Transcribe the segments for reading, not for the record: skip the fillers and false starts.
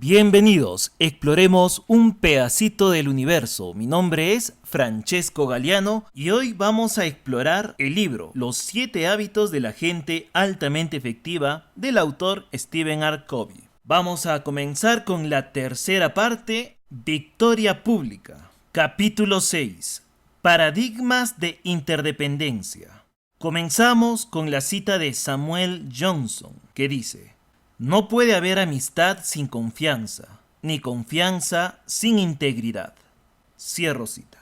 Bienvenidos, exploremos un pedacito del universo. Mi nombre es Francesco Galiano y hoy vamos a explorar el libro Los 7 hábitos de la gente altamente efectiva del autor Stephen R. Covey. Vamos a comenzar con la tercera parte, Victoria Pública. Capítulo 6. Paradigmas de interdependencia. Comenzamos con la cita de Samuel Johnson, que dice: no puede haber amistad sin confianza, ni confianza sin integridad. Cierro cita.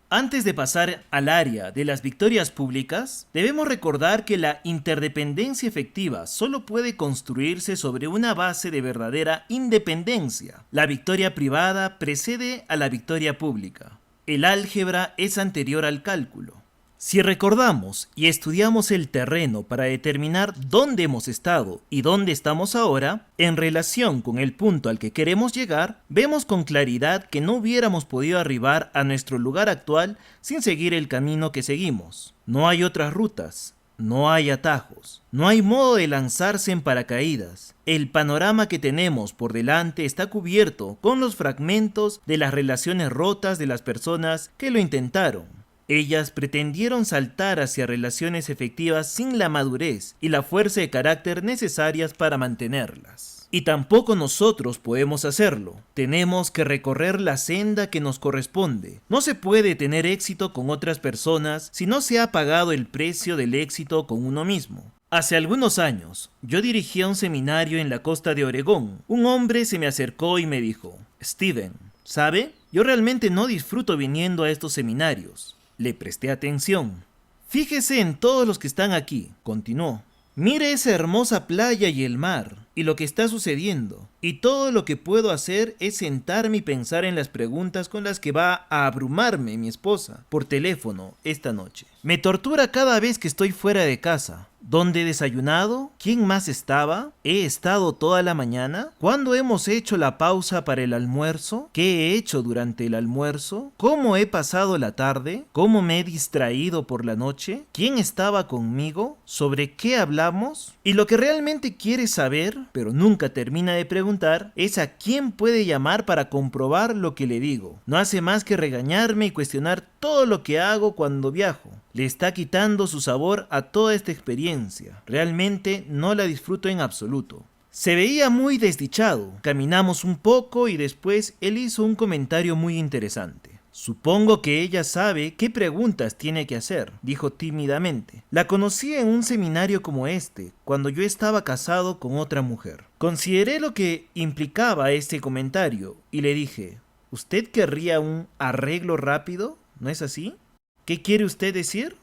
Antes de pasar al área de las victorias públicas, debemos recordar que la interdependencia efectiva solo puede construirse sobre una base de verdadera independencia. La victoria privada precede a la victoria pública. El álgebra es anterior al cálculo. Si recordamos y estudiamos el terreno para determinar dónde hemos estado y dónde estamos ahora, en relación con el punto al que queremos llegar, vemos con claridad que no hubiéramos podido arribar a nuestro lugar actual sin seguir el camino que seguimos. No hay otras rutas, no hay atajos, no hay modo de lanzarse en paracaídas. El panorama que tenemos por delante está cubierto con los fragmentos de las relaciones rotas de las personas que lo intentaron. Ellas pretendieron saltar hacia relaciones efectivas sin la madurez y la fuerza de carácter necesarias para mantenerlas. Y tampoco nosotros podemos hacerlo. Tenemos que recorrer la senda que nos corresponde. No se puede tener éxito con otras personas si no se ha pagado el precio del éxito con uno mismo. Hace algunos años, yo dirigía un seminario en la costa de Oregón. Un hombre se me acercó y me dijo: Steven, ¿sabe? Yo realmente no disfruto viniendo a estos seminarios. Le presté atención. Fíjese en todos los que están aquí, continuó. Mire esa hermosa playa y el mar, y lo que está sucediendo. Y todo lo que puedo hacer es sentarme y pensar en las preguntas con las que va a abrumarme mi esposa por teléfono esta noche. Me tortura cada vez que estoy fuera de casa. ¿Dónde he desayunado? ¿Quién más estaba? ¿He estado toda la mañana? ¿Cuándo hemos hecho la pausa para el almuerzo? ¿Qué he hecho durante el almuerzo? ¿Cómo he pasado la tarde? ¿Cómo me he distraído por la noche? ¿Quién estaba conmigo? ¿Sobre qué hablamos? Y lo que realmente quiere saber, pero nunca termina de preguntar, es a quién puede llamar para comprobar lo que le digo. No hace más que regañarme y cuestionar todo lo que hago cuando viajo. Le está quitando su sabor a toda esta experiencia. Realmente no la disfruto en absoluto. Se veía muy desdichado. Caminamos un poco y después él hizo un comentario muy interesante. Supongo que ella sabe qué preguntas tiene que hacer, dijo tímidamente. La conocí en un seminario como este, cuando yo estaba casado con otra mujer. Consideré lo que implicaba este comentario y le dije: ¿usted querría un arreglo rápido? ¿No es así? ¿Qué quiere usted decir?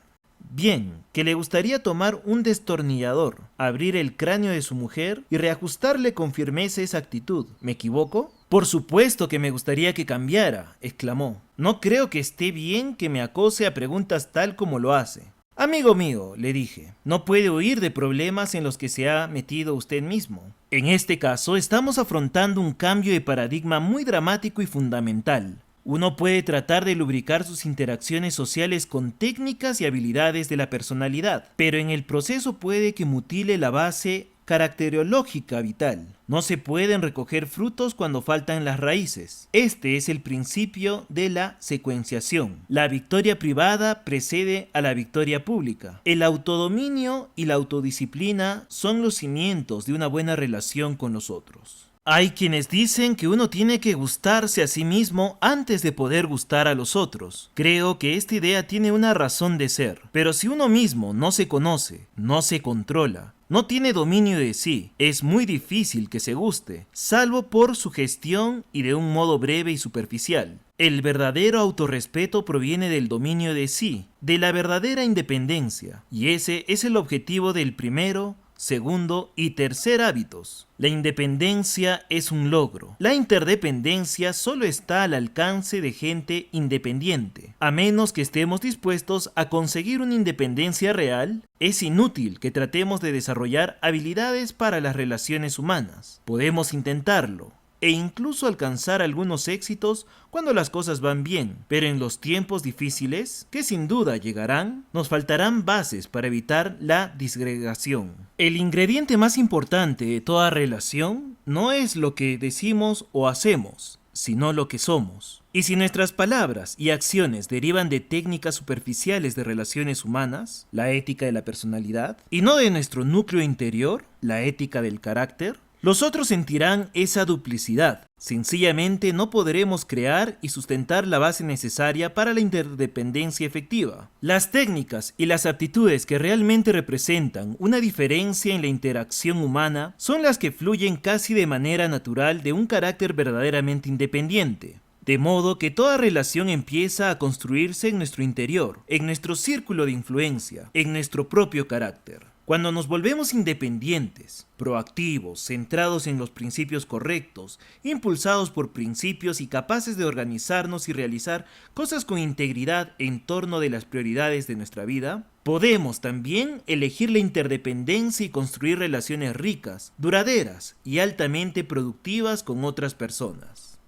Bien, que le gustaría tomar un destornillador, abrir el cráneo de su mujer y reajustarle con firmeza esa actitud. ¿Me equivoco? Por supuesto que me gustaría que cambiara, exclamó. No creo que esté bien que me acose a preguntas tal como lo hace. Amigo mío, le dije, no puede huir de problemas en los que se ha metido usted mismo. En este caso, estamos afrontando un cambio de paradigma muy dramático y fundamental. Uno puede tratar de lubricar sus interacciones sociales con técnicas y habilidades de la personalidad, pero en el proceso puede que mutile la base caracterológica vital. No se pueden recoger frutos cuando faltan las raíces. Este es el principio de la secuenciación. La victoria privada precede a la victoria pública. El autodominio y la autodisciplina son los cimientos de una buena relación con los otros. Hay quienes dicen que uno tiene que gustarse a sí mismo antes de poder gustar a los otros. Creo que esta idea tiene una razón de ser, pero si uno mismo no se conoce, no se controla, no tiene dominio de sí, es muy difícil que se guste, salvo por sugestión y de un modo breve y superficial. El verdadero autorrespeto proviene del dominio de sí, de la verdadera independencia, y ese es el objetivo del primero, segundo y tercer hábitos. La independencia es un logro. La interdependencia solo está al alcance de gente independiente. A menos que estemos dispuestos a conseguir una independencia real, es inútil que tratemos de desarrollar habilidades para las relaciones humanas. Podemos intentarlo, e incluso alcanzar algunos éxitos cuando las cosas van bien. Pero en los tiempos difíciles, que sin duda llegarán, nos faltarán bases para evitar la disgregación. El ingrediente más importante de toda relación no es lo que decimos o hacemos, sino lo que somos. Y si nuestras palabras y acciones derivan de técnicas superficiales de relaciones humanas, la ética de la personalidad, y no de nuestro núcleo interior, la ética del carácter, los otros sentirán esa duplicidad. Sencillamente no podremos crear y sustentar la base necesaria para la interdependencia efectiva. Las técnicas y las aptitudes que realmente representan una diferencia en la interacción humana son las que fluyen casi de manera natural de un carácter verdaderamente independiente. De modo que toda relación empieza a construirse en nuestro interior, en nuestro círculo de influencia, en nuestro propio carácter. Cuando nos volvemos independientes, proactivos, centrados en los principios correctos, impulsados por principios y capaces de organizarnos y realizar cosas con integridad en torno de las prioridades de nuestra vida, podemos también elegir la interdependencia y construir relaciones ricas, duraderas y altamente productivas con otras personas.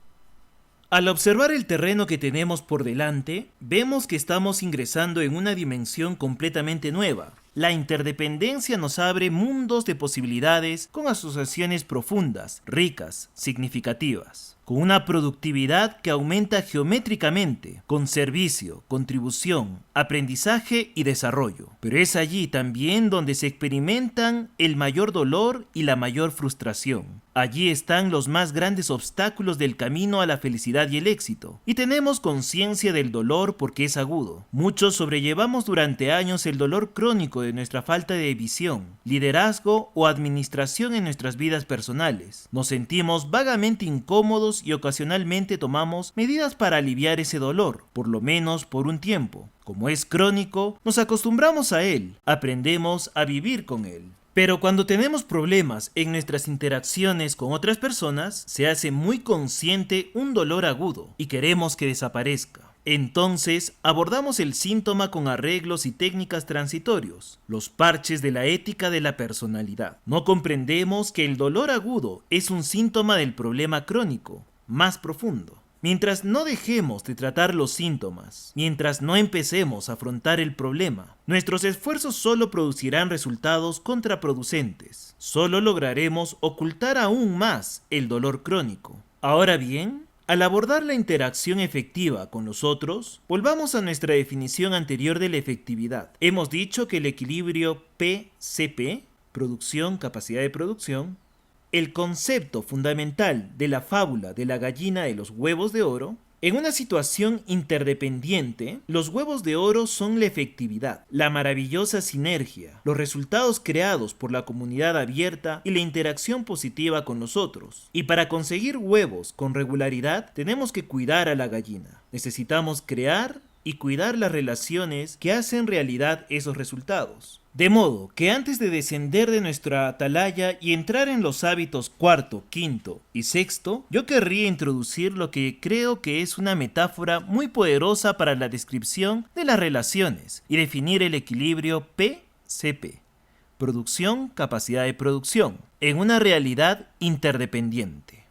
Al observar el terreno que tenemos por delante, vemos que estamos ingresando en una dimensión completamente nueva. La interdependencia nos abre mundos de posibilidades con asociaciones profundas, ricas, significativas, con una productividad que aumenta geométricamente, con servicio, contribución, aprendizaje y desarrollo. Pero es allí también donde se experimentan el mayor dolor y la mayor frustración. Allí están los más grandes obstáculos del camino a la felicidad y el éxito. Y tenemos conciencia del dolor porque es agudo. Muchos sobrellevamos durante años el dolor crónico de nuestra falta de visión, liderazgo o administración en nuestras vidas personales. Nos sentimos vagamente incómodos y ocasionalmente tomamos medidas para aliviar ese dolor, por lo menos por un tiempo. Como es crónico, nos acostumbramos a él, aprendemos a vivir con él. Pero cuando tenemos problemas en nuestras interacciones con otras personas, se hace muy consciente un dolor agudo y queremos que desaparezca. Entonces, abordamos el síntoma con arreglos y técnicas transitorios, los parches de la ética de la personalidad. No comprendemos que el dolor agudo es un síntoma del problema crónico, más profundo. Mientras no dejemos de tratar los síntomas, mientras no empecemos a afrontar el problema, nuestros esfuerzos solo producirán resultados contraproducentes. Solo lograremos ocultar aún más el dolor crónico. Ahora bien, al abordar la interacción efectiva con los otros, volvamos a nuestra definición anterior de la efectividad. Hemos dicho que el equilibrio PCP, producción, capacidad de producción, el concepto fundamental de la fábula de la gallina de los huevos de oro, en una situación interdependiente, los huevos de oro son la efectividad, la maravillosa sinergia, los resultados creados por la comunidad abierta y la interacción positiva con los otros. Y para conseguir huevos con regularidad, tenemos que cuidar a la gallina. Necesitamos crear y cuidar las relaciones que hacen realidad esos resultados. De modo que antes de descender de nuestra atalaya y entrar en los hábitos cuarto, quinto y sexto, yo querría introducir lo que creo que es una metáfora muy poderosa para la descripción de las relaciones y definir el equilibrio PCP, producción, capacidad de producción, en una realidad interdependiente.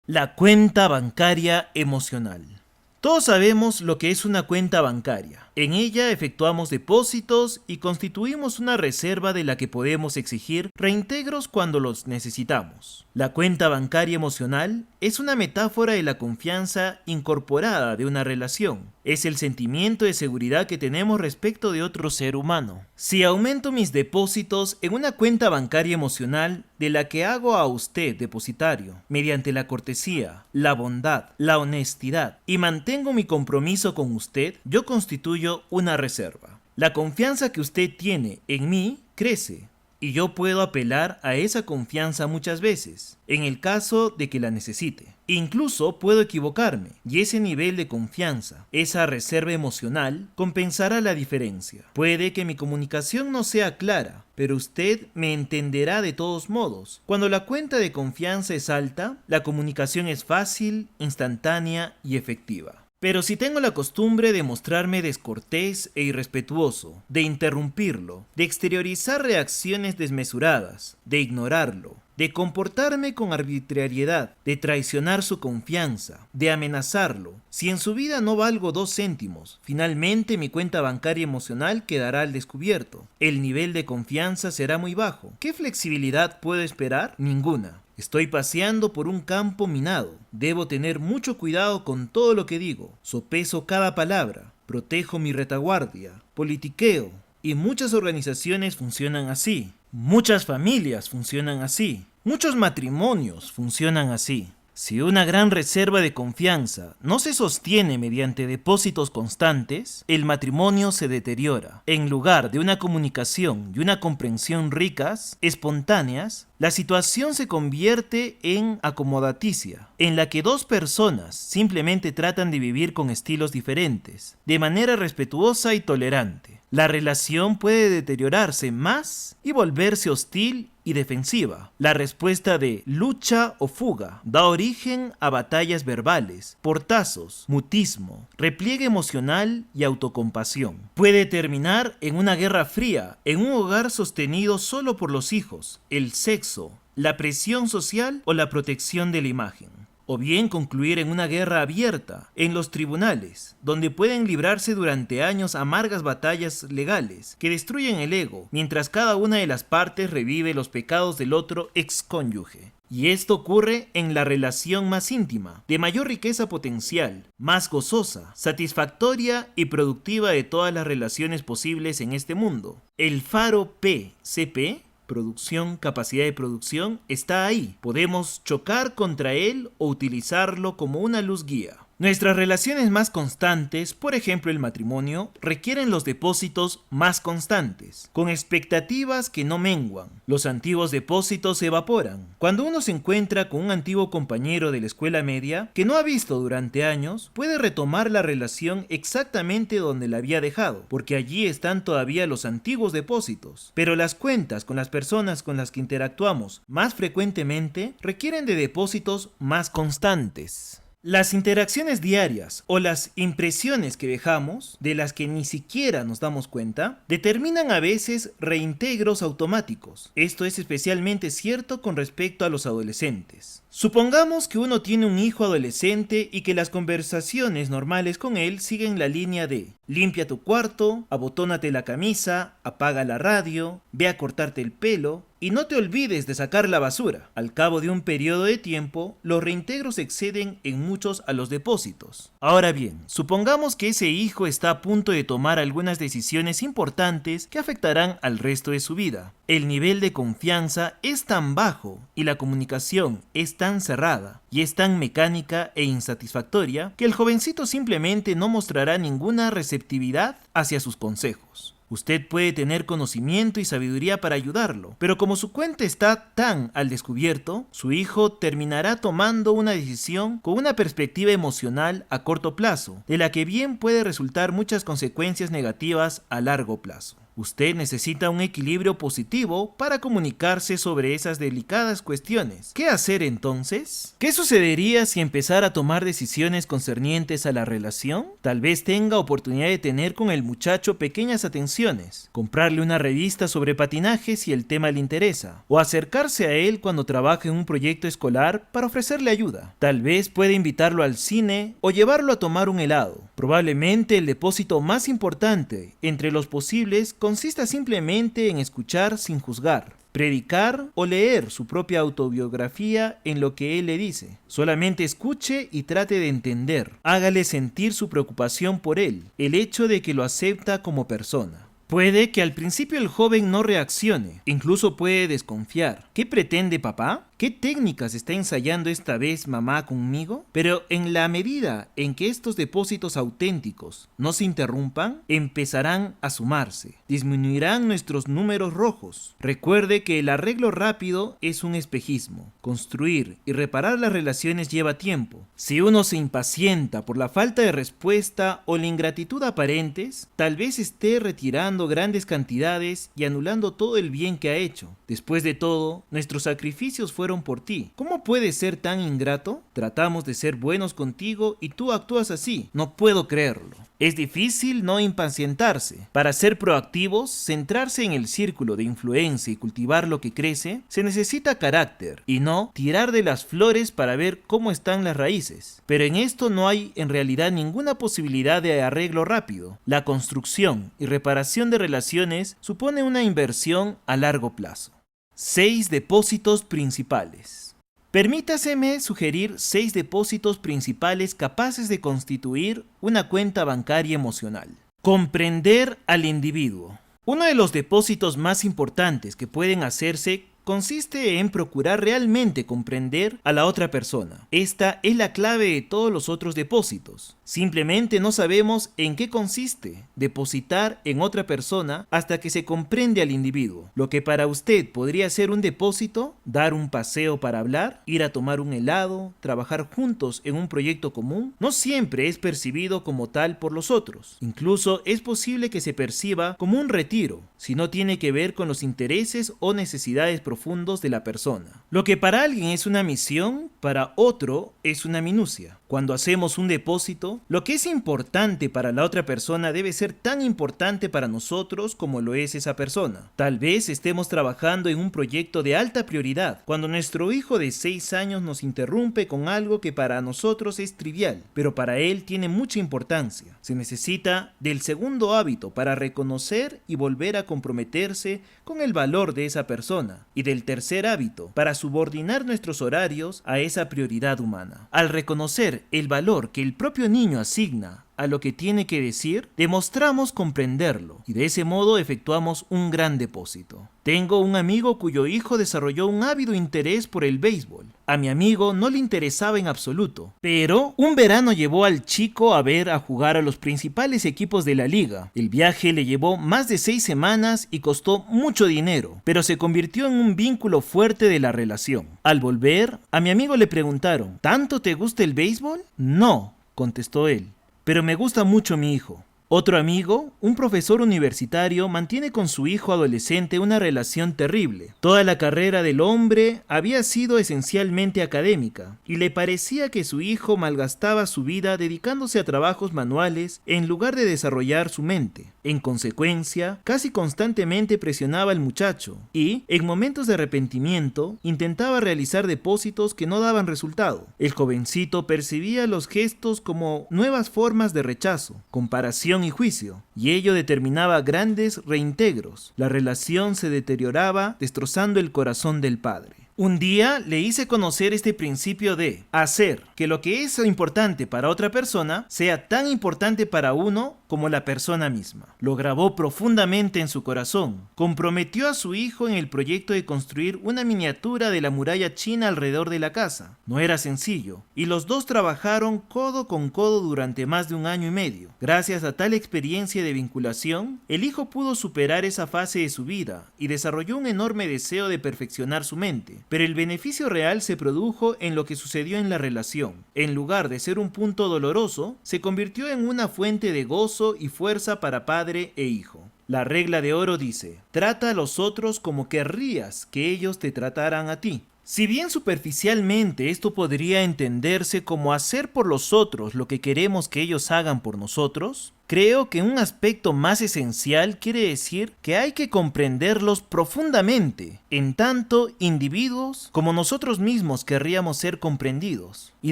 La cuenta bancaria emocional. Todos sabemos lo que es una cuenta bancaria. En ella efectuamos depósitos y constituimos una reserva de la que podemos exigir reintegros cuando los necesitamos. La cuenta bancaria emocional es una metáfora de la confianza incorporada de una relación. Es el sentimiento de seguridad que tenemos respecto de otro ser humano. Si aumento mis depósitos en una cuenta bancaria emocional de la que hago a usted depositario, mediante la cortesía, la bondad, la honestidad y mantengo mi compromiso con usted, yo constituyo una reserva. La confianza que usted tiene en mí crece y yo puedo apelar a esa confianza muchas veces, en el caso de que la necesite. Incluso puedo equivocarme y ese nivel de confianza, esa reserva emocional, compensará la diferencia. Puede que mi comunicación no sea clara, pero usted me entenderá de todos modos. Cuando la cuenta de confianza es alta, la comunicación es fácil, instantánea y efectiva. Pero si tengo la costumbre de mostrarme descortés e irrespetuoso, de interrumpirlo, de exteriorizar reacciones desmesuradas, de ignorarlo, de comportarme con arbitrariedad, de traicionar su confianza, de amenazarlo, si en su vida no valgo 2 céntimos, finalmente mi cuenta bancaria emocional quedará al descubierto. El nivel de confianza será muy bajo. ¿Qué flexibilidad puedo esperar? Ninguna. Estoy paseando por un campo minado. Debo tener mucho cuidado con todo lo que digo. Sopeso cada palabra. Protejo mi retaguardia. Politiqueo. Y muchas organizaciones funcionan así. Muchas familias funcionan así. Muchos matrimonios funcionan así. Si una gran reserva de confianza no se sostiene mediante depósitos constantes, el matrimonio se deteriora. En lugar de una comunicación y una comprensión ricas, espontáneas, la situación se convierte en acomodaticia, en la que 2 personas simplemente tratan de vivir con estilos diferentes, de manera respetuosa y tolerante. La relación puede deteriorarse más y volverse hostil y defensiva. La respuesta de lucha o fuga da origen a batallas verbales, portazos, mutismo, repliegue emocional y autocompasión. Puede terminar en una guerra fría, en un hogar sostenido solo por los hijos, el sexo, la presión social o la protección de la imagen. O bien concluir en una guerra abierta, en los tribunales, donde pueden librarse durante años amargas batallas legales que destruyen el ego, mientras cada una de las partes revive los pecados del otro excónyuge. Y esto ocurre en la relación más íntima, de mayor riqueza potencial, más gozosa, satisfactoria y productiva de todas las relaciones posibles en este mundo. El faro PCP, producción, capacidad de producción, está ahí. Podemos chocar contra él o utilizarlo como una luz guía. Nuestras relaciones más constantes, por ejemplo el matrimonio, requieren los depósitos más constantes, con expectativas que no menguan. Los antiguos depósitos se evaporan. Cuando uno se encuentra con un antiguo compañero de la escuela media que no ha visto durante años, puede retomar la relación exactamente donde la había dejado, porque allí están todavía los antiguos depósitos. Pero las cuentas con las personas con las que interactuamos más frecuentemente requieren de depósitos más constantes. Las interacciones diarias o las impresiones que dejamos, de las que ni siquiera nos damos cuenta, determinan a veces reintegros automáticos. Esto es especialmente cierto con respecto a los adolescentes. Supongamos que uno tiene un hijo adolescente y que las conversaciones normales con él siguen la línea de limpia tu cuarto, abotónate la camisa, apaga la radio, ve a cortarte el pelo y no te olvides de sacar la basura. Al cabo de un periodo de tiempo, los reintegros exceden en muchos a los depósitos. Ahora bien, supongamos que ese hijo está a punto de tomar algunas decisiones importantes que afectarán al resto de su vida. El nivel de confianza es tan bajo y la comunicación es tan cerrada y es tan mecánica e insatisfactoria que el jovencito simplemente no mostrará ninguna receptividad hacia sus consejos. Usted puede tener conocimiento y sabiduría para ayudarlo, pero como su cuenta está tan al descubierto, su hijo terminará tomando una decisión con una perspectiva emocional a corto plazo, de la que bien puede resultar muchas consecuencias negativas a largo plazo. Usted necesita un equilibrio positivo para comunicarse sobre esas delicadas cuestiones. ¿Qué hacer entonces? ¿Qué sucedería si empezara a tomar decisiones concernientes a la relación? Tal vez tenga oportunidad de tener con el muchacho pequeñas atenciones, comprarle una revista sobre patinaje si el tema le interesa, o acercarse a él cuando trabaje en un proyecto escolar para ofrecerle ayuda. Tal vez puede invitarlo al cine o llevarlo a tomar un helado. Probablemente el depósito más importante entre los posibles consista simplemente en escuchar sin juzgar, predicar o leer su propia autobiografía en lo que él le dice. Solamente escuche y trate de entender. Hágale sentir su preocupación por él, el hecho de que lo acepta como persona. Puede que al principio el joven no reaccione, incluso puede desconfiar. ¿Qué pretende papá? ¿Qué técnicas está ensayando esta vez mamá conmigo? Pero en la medida en que estos depósitos auténticos no se interrumpan, empezarán a sumarse. Disminuirán nuestros números rojos. Recuerde que el arreglo rápido es un espejismo. Construir y reparar las relaciones lleva tiempo. Si uno se impacienta por la falta de respuesta o la ingratitud aparentes, tal vez esté retirando grandes cantidades y anulando todo el bien que ha hecho. Después de todo, nuestros sacrificios fueron fueron por ti. ¿Cómo puedes ser tan ingrato? Tratamos de ser buenos contigo y tú actúas así. No puedo creerlo. Es difícil no impacientarse. Para ser proactivos, centrarse en el círculo de influencia y cultivar lo que crece, se necesita carácter y no tirar de las flores para ver cómo están las raíces. Pero en esto no hay en realidad ninguna posibilidad de arreglo rápido. La construcción y reparación de relaciones supone una inversión a largo plazo. 6 depósitos principales. Permítaseme sugerir 6 depósitos principales capaces de constituir una cuenta bancaria emocional. Comprender al individuo. Uno de los depósitos más importantes que pueden hacerse consiste en procurar realmente comprender a la otra persona. Esta es la clave de todos los otros depósitos. Simplemente no sabemos en qué consiste depositar en otra persona hasta que se comprende al individuo. Lo que para usted podría ser un depósito, dar un paseo para hablar, ir a tomar un helado, trabajar juntos en un proyecto común, no siempre es percibido como tal por los otros. Incluso es posible que se perciba como un retiro, si no tiene que ver con los intereses o necesidades profundos de la persona. Lo que para alguien es una misión, para otro es una minucia. Cuando hacemos un depósito, lo que es importante para la otra persona debe ser tan importante para nosotros como lo es esa persona. Tal vez estemos trabajando en un proyecto de alta prioridad, cuando nuestro hijo de 6 años nos interrumpe con algo que para nosotros es trivial, pero para él tiene mucha importancia. Se necesita del segundo hábito para reconocer y volver a comprometerse con el valor de esa persona, y del tercer hábito para subordinar nuestros horarios a esa prioridad humana. Al reconocer el valor que el propio niño asigna a lo que tiene que decir, demostramos comprenderlo y de ese modo efectuamos un gran depósito. Tengo un amigo cuyo hijo desarrolló un ávido interés por el béisbol. A mi amigo no le interesaba en absoluto, pero un verano llevó al chico a ver a jugar a los principales equipos de la liga. El viaje le llevó más de 6 semanas y costó mucho dinero, pero se convirtió en un vínculo fuerte de la relación. Al volver, a mi amigo le preguntaron, ¿tanto te gusta el béisbol? No, contestó él. Pero me gusta mucho mi hijo. Otro amigo, un profesor universitario, mantiene con su hijo adolescente una relación terrible. Toda la carrera del hombre había sido esencialmente académica, y le parecía que su hijo malgastaba su vida dedicándose a trabajos manuales en lugar de desarrollar su mente. En consecuencia, casi constantemente presionaba al muchacho, y, en momentos de arrepentimiento, intentaba realizar depósitos que no daban resultado. El jovencito percibía los gestos como nuevas formas de rechazo, comparación y juicio, y ello determinaba grandes reintegros. La relación se deterioraba, destrozando el corazón del padre. Un día le hice conocer este principio de hacer que lo que es importante para otra persona sea tan importante para uno como la persona misma. Lo grabó profundamente en su corazón. Comprometió a su hijo en el proyecto de construir una miniatura de la muralla china alrededor de la casa. No era sencillo, y los dos trabajaron codo con codo durante más de 1 año y medio. Gracias a tal experiencia de vinculación, el hijo pudo superar esa fase de su vida y desarrolló un enorme deseo de perfeccionar su mente. Pero el beneficio real se produjo en lo que sucedió en la relación. En lugar de ser un punto doloroso, se convirtió en una fuente de gozo y fuerza para padre e hijo. La regla de oro dice, trata a los otros como querrías que ellos te trataran a ti. Si bien superficialmente esto podría entenderse como hacer por los otros lo que queremos que ellos hagan por nosotros, creo que un aspecto más esencial quiere decir que hay que comprenderlos profundamente, en tanto individuos como nosotros mismos querríamos ser comprendidos, y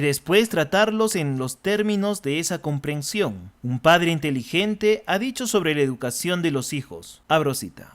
después tratarlos en los términos de esa comprensión. Un padre inteligente ha dicho sobre la educación de los hijos, abro cita,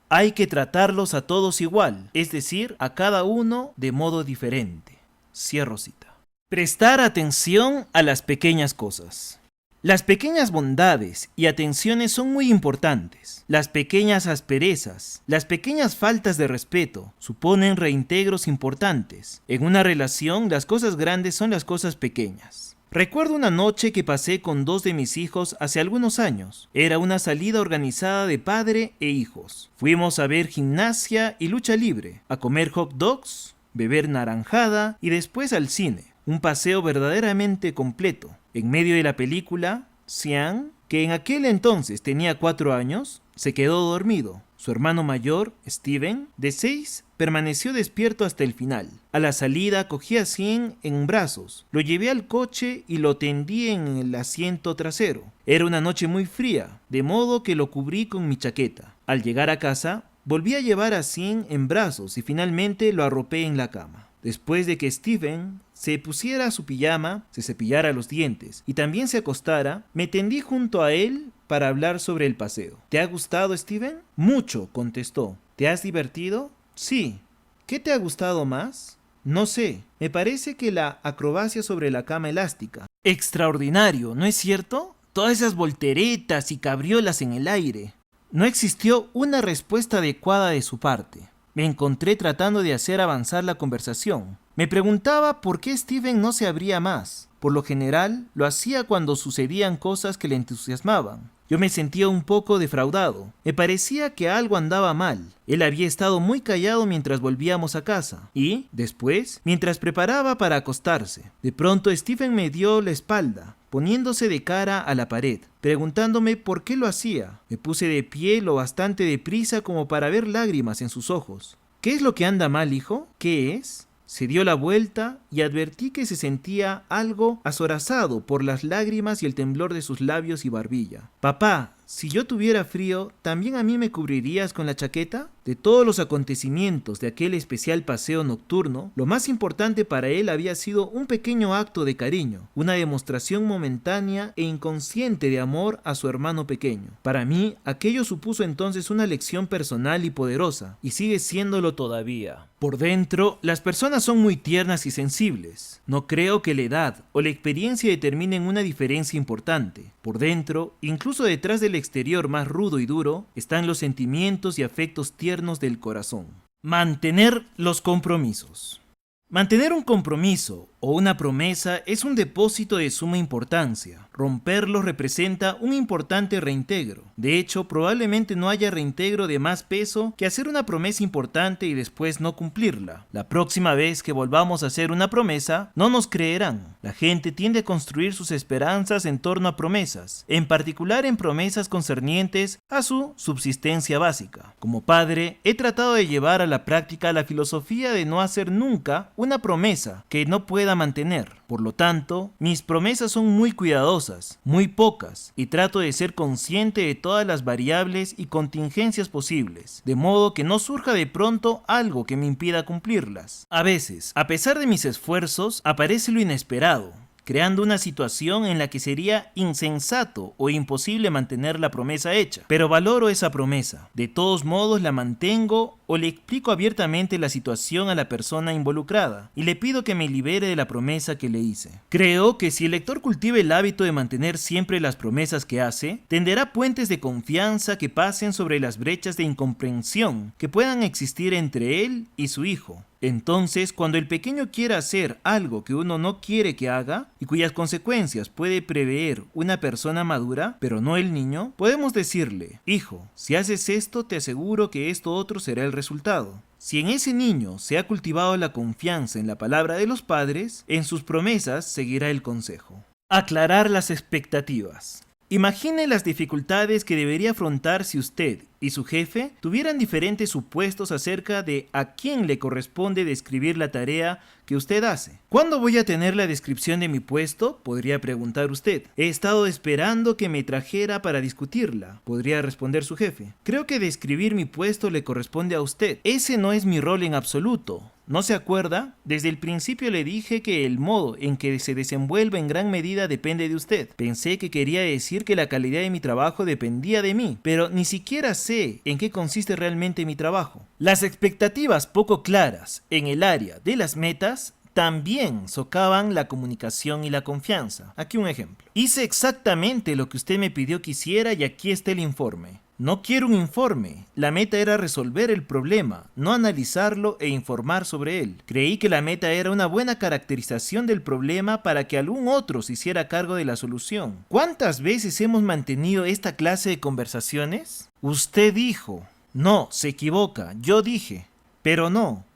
hay que tratarlos a todos igual, es decir, a cada uno de modo diferente. Cierro cita. Prestar atención a las pequeñas cosas. Las pequeñas bondades y atenciones son muy importantes. Las pequeñas asperezas, las pequeñas faltas de respeto, suponen reintegros importantes. En una relación, las cosas grandes son las cosas pequeñas. Recuerdo una noche que pasé con 2 de mis hijos hace algunos años. Era una salida organizada de padre e hijos. Fuimos a ver gimnasia y lucha libre, a comer hot dogs, beber naranjada y después al cine. Un paseo verdaderamente completo. En medio de la película, Xian, que en aquel entonces tenía 4 años, se quedó dormido. Su hermano mayor, Steven, de 6, permaneció despierto hasta el final. A la salida cogí a Sean en brazos, lo llevé al coche y lo tendí en el asiento trasero. Era una noche muy fría, de modo que lo cubrí con mi chaqueta. Al llegar a casa, volví a llevar a Sean en brazos y finalmente lo arropé en la cama. Después de que Steven se pusiera su pijama, se cepillara los dientes y también se acostara, me tendí junto a él para hablar sobre el paseo. ¿Te ha gustado, Steven? Mucho, contestó. ¿Te has divertido? Sí. ¿Qué te ha gustado más? No sé, me parece que la acrobacia sobre la cama elástica. Extraordinario, ¿no es cierto? Todas esas volteretas y cabriolas en el aire. No existió una respuesta adecuada de su parte. Me encontré tratando de hacer avanzar la conversación. Me preguntaba por qué Steven no se abría más. Por lo general, lo hacía cuando sucedían cosas que le entusiasmaban. Yo me sentía un poco defraudado. Me parecía que algo andaba mal. Él había estado muy callado mientras volvíamos a casa. Y, después, mientras preparaba para acostarse, de pronto Steven me dio la espalda, poniéndose de cara a la pared, preguntándome por qué lo hacía. Me puse de pie lo bastante deprisa como para ver lágrimas en sus ojos. ¿Qué es lo que anda mal, hijo? ¿Qué es? Se dio la vuelta y advertí que se sentía algo azorazado por las lágrimas y el temblor de sus labios y barbilla. Papá, si yo tuviera frío, ¿también a mí me cubrirías con la chaqueta? De todos los acontecimientos de aquel especial paseo nocturno, lo más importante para él había sido un pequeño acto de cariño, una demostración momentánea e inconsciente de amor a su hermano pequeño. Para mí, aquello supuso entonces una lección personal y poderosa, y sigue siéndolo todavía. Por dentro, las personas son muy tiernas y sensibles. No creo que la edad o la experiencia determinen una diferencia importante. Por dentro, incluso detrás del exterior más rudo y duro, están los sentimientos y afectos tiernos del corazón. Mantener los compromisos. Mantener un compromiso o una promesa es un depósito de suma importancia. Romperlos representa un importante reintegro. De hecho, probablemente no haya reintegro de más peso que hacer una promesa importante y después no cumplirla. La próxima vez que volvamos a hacer una promesa, no nos creerán. La gente tiende a construir sus esperanzas en torno a promesas, en particular en promesas concernientes a su subsistencia básica. Como padre, he tratado de llevar a la práctica la filosofía de no hacer nunca una promesa que no pueda mantener. Por lo tanto, mis promesas son muy cuidadosas, muy pocas, y trato de ser consciente de todas las variables y contingencias posibles, de modo que no surja de pronto algo que me impida cumplirlas. A veces, a pesar de mis esfuerzos, aparece lo inesperado, creando una situación en la que sería insensato o imposible mantener la promesa hecha. Pero valoro esa promesa. De todos modos la mantengo o le explico abiertamente la situación a la persona involucrada y le pido que me libere de la promesa que le hice. Creo que si el lector cultiva el hábito de mantener siempre las promesas que hace, tenderá puentes de confianza que pasen sobre las brechas de incomprensión que puedan existir entre él y su hijo. Entonces, cuando el pequeño quiera hacer algo que uno no quiere que haga y cuyas consecuencias puede prever una persona madura, pero no el niño, podemos decirle: hijo, si haces esto, te aseguro que esto otro será el resultado. Si en ese niño se ha cultivado la confianza en la palabra de los padres, en sus promesas seguirá el consejo. Aclarar las expectativas. Imagine las dificultades que debería afrontar si usted y su jefe tuvieran diferentes supuestos acerca de a quién le corresponde describir la tarea que usted hace. ¿Cuándo voy a tener la descripción de mi puesto?, podría preguntar usted. He estado esperando que me trajera para discutirla, podría responder su jefe. Creo que describir mi puesto le corresponde a usted. Ese no es mi rol en absoluto. ¿No se acuerda? Desde el principio le dije que el modo en que se desenvuelve en gran medida depende de usted. Pensé que quería decir que la calidad de mi trabajo dependía de mí, pero ni siquiera sé en qué consiste realmente mi trabajo. Las expectativas poco claras en el área de las metas también socavan la comunicación y la confianza. Aquí un ejemplo. Hice exactamente lo que usted me pidió que hiciera y aquí está el informe. No quiero un informe. La meta era resolver el problema, no analizarlo e informar sobre él. Creí que la meta era una buena caracterización del problema para que algún otro se hiciera cargo de la solución. ¿Cuántas veces hemos mantenido esta clase de conversaciones? Usted dijo. No, se equivoca. Yo dije. Pero no.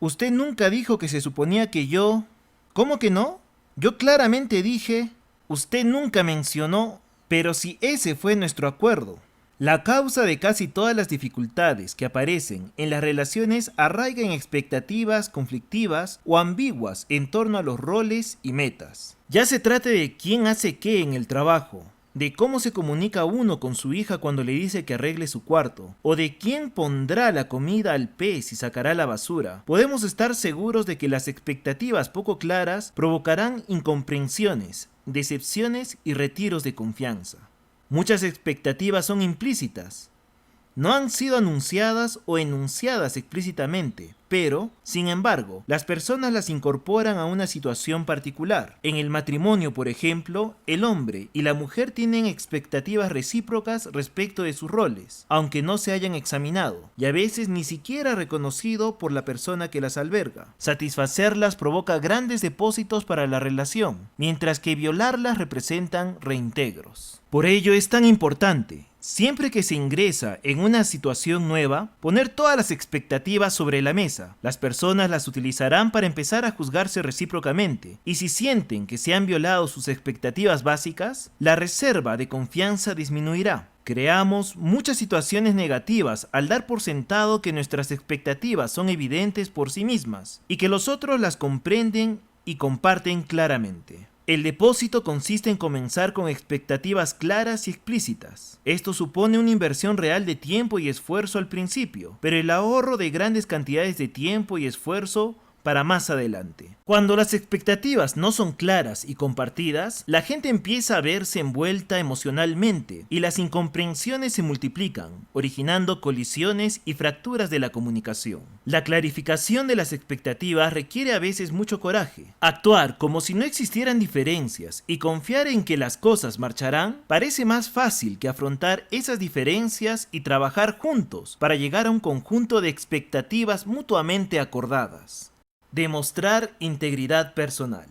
Usted nunca dijo que se suponía que yo... ¿Cómo que no? Yo claramente dije. Usted nunca mencionó. Pero si ese fue nuestro acuerdo. La causa de casi todas las dificultades que aparecen en las relaciones arraiga en expectativas conflictivas o ambiguas en torno a los roles y metas. Ya se trate de quién hace qué en el trabajo, de cómo se comunica uno con su hija cuando le dice que arregle su cuarto, o de quién pondrá la comida al pez y sacará la basura. Podemos estar seguros de que las expectativas poco claras provocarán incomprensiones, decepciones y retiros de confianza. Muchas expectativas son implícitas. No han sido anunciadas o enunciadas explícitamente, pero, sin embargo, las personas las incorporan a una situación particular. En el matrimonio, por ejemplo, el hombre y la mujer tienen expectativas recíprocas respecto de sus roles, aunque no se hayan examinado, y a veces ni siquiera reconocido por la persona que las alberga. Satisfacerlas provoca grandes depósitos para la relación, mientras que violarlas representan reintegros. Por ello es tan importante, siempre que se ingresa en una situación nueva, poner todas las expectativas sobre la mesa. Las personas las utilizarán para empezar a juzgarse recíprocamente, y si sienten que se han violado sus expectativas básicas, la reserva de confianza disminuirá. Creamos muchas situaciones negativas al dar por sentado que nuestras expectativas son evidentes por sí mismas, y que los otros las comprenden y comparten claramente. El depósito consiste en comenzar con expectativas claras y explícitas. Esto supone una inversión real de tiempo y esfuerzo al principio, pero el ahorro de grandes cantidades de tiempo y esfuerzo para más adelante. Cuando las expectativas no son claras y compartidas, la gente empieza a verse envuelta emocionalmente y las incomprensiones se multiplican, originando colisiones y fracturas de la comunicación. La clarificación de las expectativas requiere a veces mucho coraje. Actuar como si no existieran diferencias y confiar en que las cosas marcharán parece más fácil que afrontar esas diferencias y trabajar juntos para llegar a un conjunto de expectativas mutuamente acordadas. Demostrar integridad personal.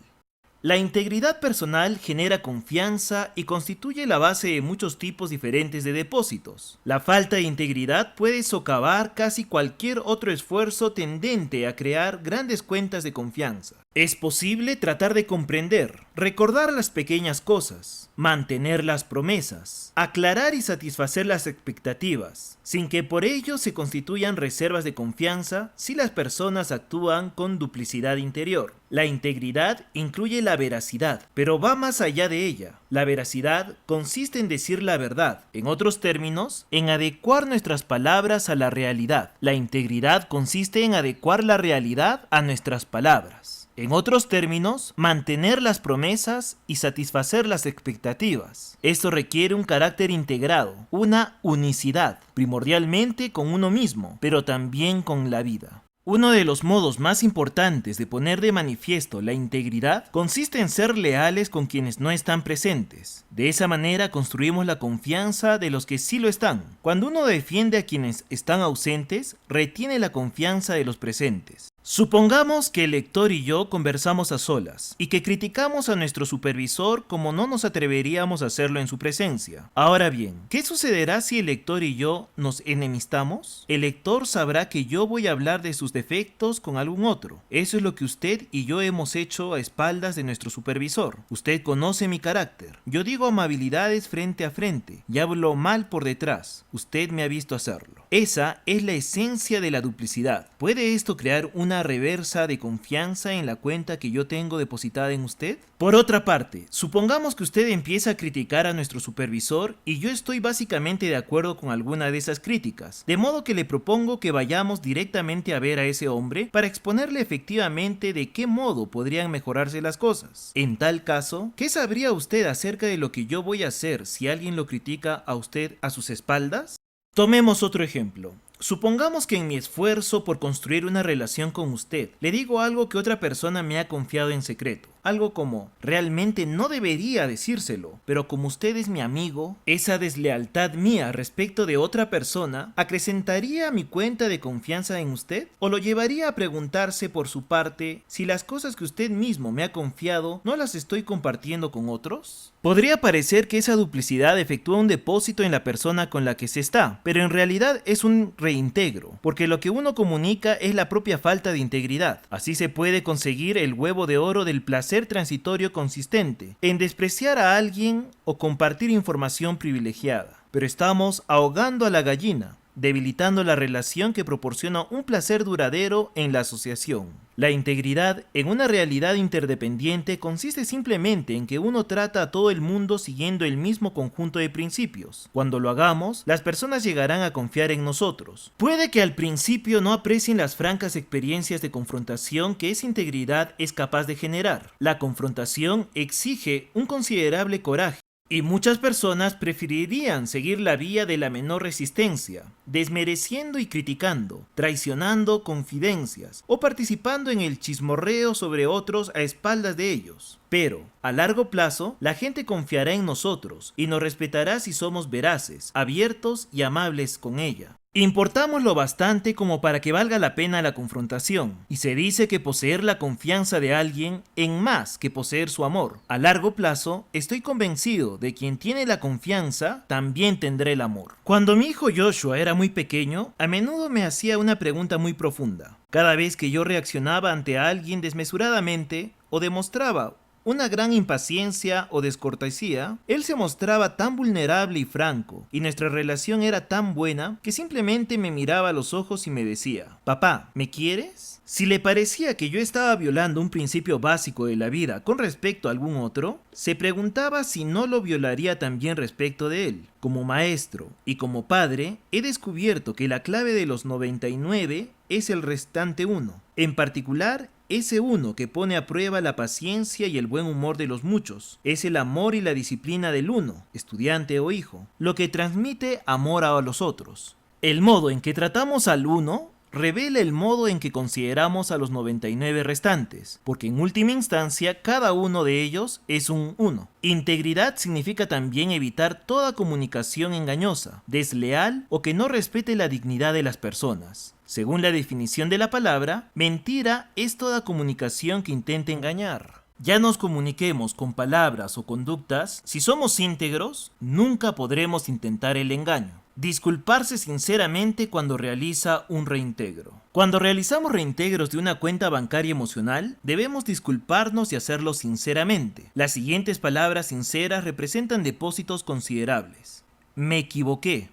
La integridad personal genera confianza y constituye la base de muchos tipos diferentes de depósitos. La falta de integridad puede socavar casi cualquier otro esfuerzo tendente a crear grandes cuentas de confianza. Es posible tratar de comprender, recordar las pequeñas cosas, mantener las promesas, aclarar y satisfacer las expectativas, sin que por ello se constituyan reservas de confianza si las personas actúan con duplicidad interior. La integridad incluye la veracidad, pero va más allá de ella. La veracidad consiste en decir la verdad, en otros términos, en adecuar nuestras palabras a la realidad. La integridad consiste en adecuar la realidad a nuestras palabras. En otros términos, mantener las promesas y satisfacer las expectativas. Esto requiere un carácter integrado, una unicidad, primordialmente con uno mismo, pero también con la vida. Uno de los modos más importantes de poner de manifiesto la integridad consiste en ser leales con quienes no están presentes. De esa manera construimos la confianza de los que sí lo están. Cuando uno defiende a quienes están ausentes, retiene la confianza de los presentes. Supongamos que el lector y yo conversamos a solas y que criticamos a nuestro supervisor como no nos atreveríamos a hacerlo en su presencia. Ahora bien, ¿qué sucederá si el lector y yo nos enemistamos? El lector sabrá que yo voy a hablar de sus defectos con algún otro. Eso es lo que usted y yo hemos hecho a espaldas de nuestro supervisor. Usted conoce mi carácter. Yo digo amabilidades frente a frente y hablo mal por detrás. Usted me ha visto hacerlo. Esa es la esencia de la duplicidad. ¿Puede esto crear una reversa de confianza en la cuenta que yo tengo depositada en usted? Por otra parte, supongamos que usted empieza a criticar a nuestro supervisor y yo estoy básicamente de acuerdo con alguna de esas críticas, de modo que le propongo que vayamos directamente a ver a ese hombre para exponerle efectivamente de qué modo podrían mejorarse las cosas. En tal caso, ¿qué sabría usted acerca de lo que yo voy a hacer si alguien lo critica a usted a sus espaldas? Tomemos otro ejemplo. Supongamos que en mi esfuerzo por construir una relación con usted, le digo algo que otra persona me ha confiado en secreto. Algo como, realmente no debería decírselo, pero como usted es mi amigo, esa deslealtad mía respecto de otra persona, ¿acrecentaría mi cuenta de confianza en usted? ¿O lo llevaría a preguntarse por su parte si las cosas que usted mismo me ha confiado no las estoy compartiendo con otros? Podría parecer que esa duplicidad efectúa un depósito en la persona con la que se está, pero en realidad es un reintegro, porque lo que uno comunica es la propia falta de integridad. Así se puede conseguir el huevo de oro del placer placer transitorio consistente en despreciar a alguien o compartir información privilegiada. Pero estamos ahogando a la gallina, debilitando la relación que proporciona un placer duradero en la asociación. La integridad en una realidad interdependiente consiste simplemente en que uno trata a todo el mundo siguiendo el mismo conjunto de principios. Cuando lo hagamos, las personas llegarán a confiar en nosotros. Puede que al principio no aprecien las francas experiencias de confrontación que esa integridad es capaz de generar. La confrontación exige un considerable coraje. Y muchas personas preferirían seguir la vía de la menor resistencia, desmereciendo y criticando, traicionando confidencias o participando en el chismorreo sobre otros a espaldas de ellos. Pero, a largo plazo, la gente confiará en nosotros y nos respetará si somos veraces, abiertos y amables con ella. Importamos lo bastante como para que valga la pena la confrontación, y se dice que poseer la confianza de alguien en más que poseer su amor. A largo plazo, estoy convencido de quien tiene la confianza también tendrá el amor. Cuando mi hijo Joshua era muy pequeño, a menudo me hacía una pregunta muy profunda. Cada vez que yo reaccionaba ante alguien desmesuradamente o demostraba una gran impaciencia o descortesía, él se mostraba tan vulnerable y franco, y nuestra relación era tan buena que simplemente me miraba a los ojos y me decía: «Papá, ¿me quieres?». Si le parecía que yo estaba violando un principio básico de la vida con respecto a algún otro, se preguntaba si no lo violaría también respecto de él. Como maestro y como padre, he descubierto que la clave de los 99 es el restante 1. En particular, ese uno que pone a prueba la paciencia y el buen humor de los muchos. Es el amor y la disciplina del uno, estudiante o hijo, lo que transmite amor a los otros. El modo en que tratamos al uno revela el modo en que consideramos a los 99 restantes, porque en última instancia cada uno de ellos es un uno. Integridad significa también evitar toda comunicación engañosa, desleal o que no respete la dignidad de las personas. Según la definición de la palabra, mentira es toda comunicación que intente engañar. Ya nos comuniquemos con palabras o conductas, si somos íntegros, nunca podremos intentar el engaño. Disculparse sinceramente cuando realiza un reintegro. Cuando realizamos reintegros de una cuenta bancaria emocional, debemos disculparnos y hacerlo sinceramente. Las siguientes palabras sinceras representan depósitos considerables. Me equivoqué.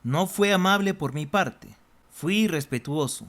No fue amable por mi parte. Fui irrespetuoso.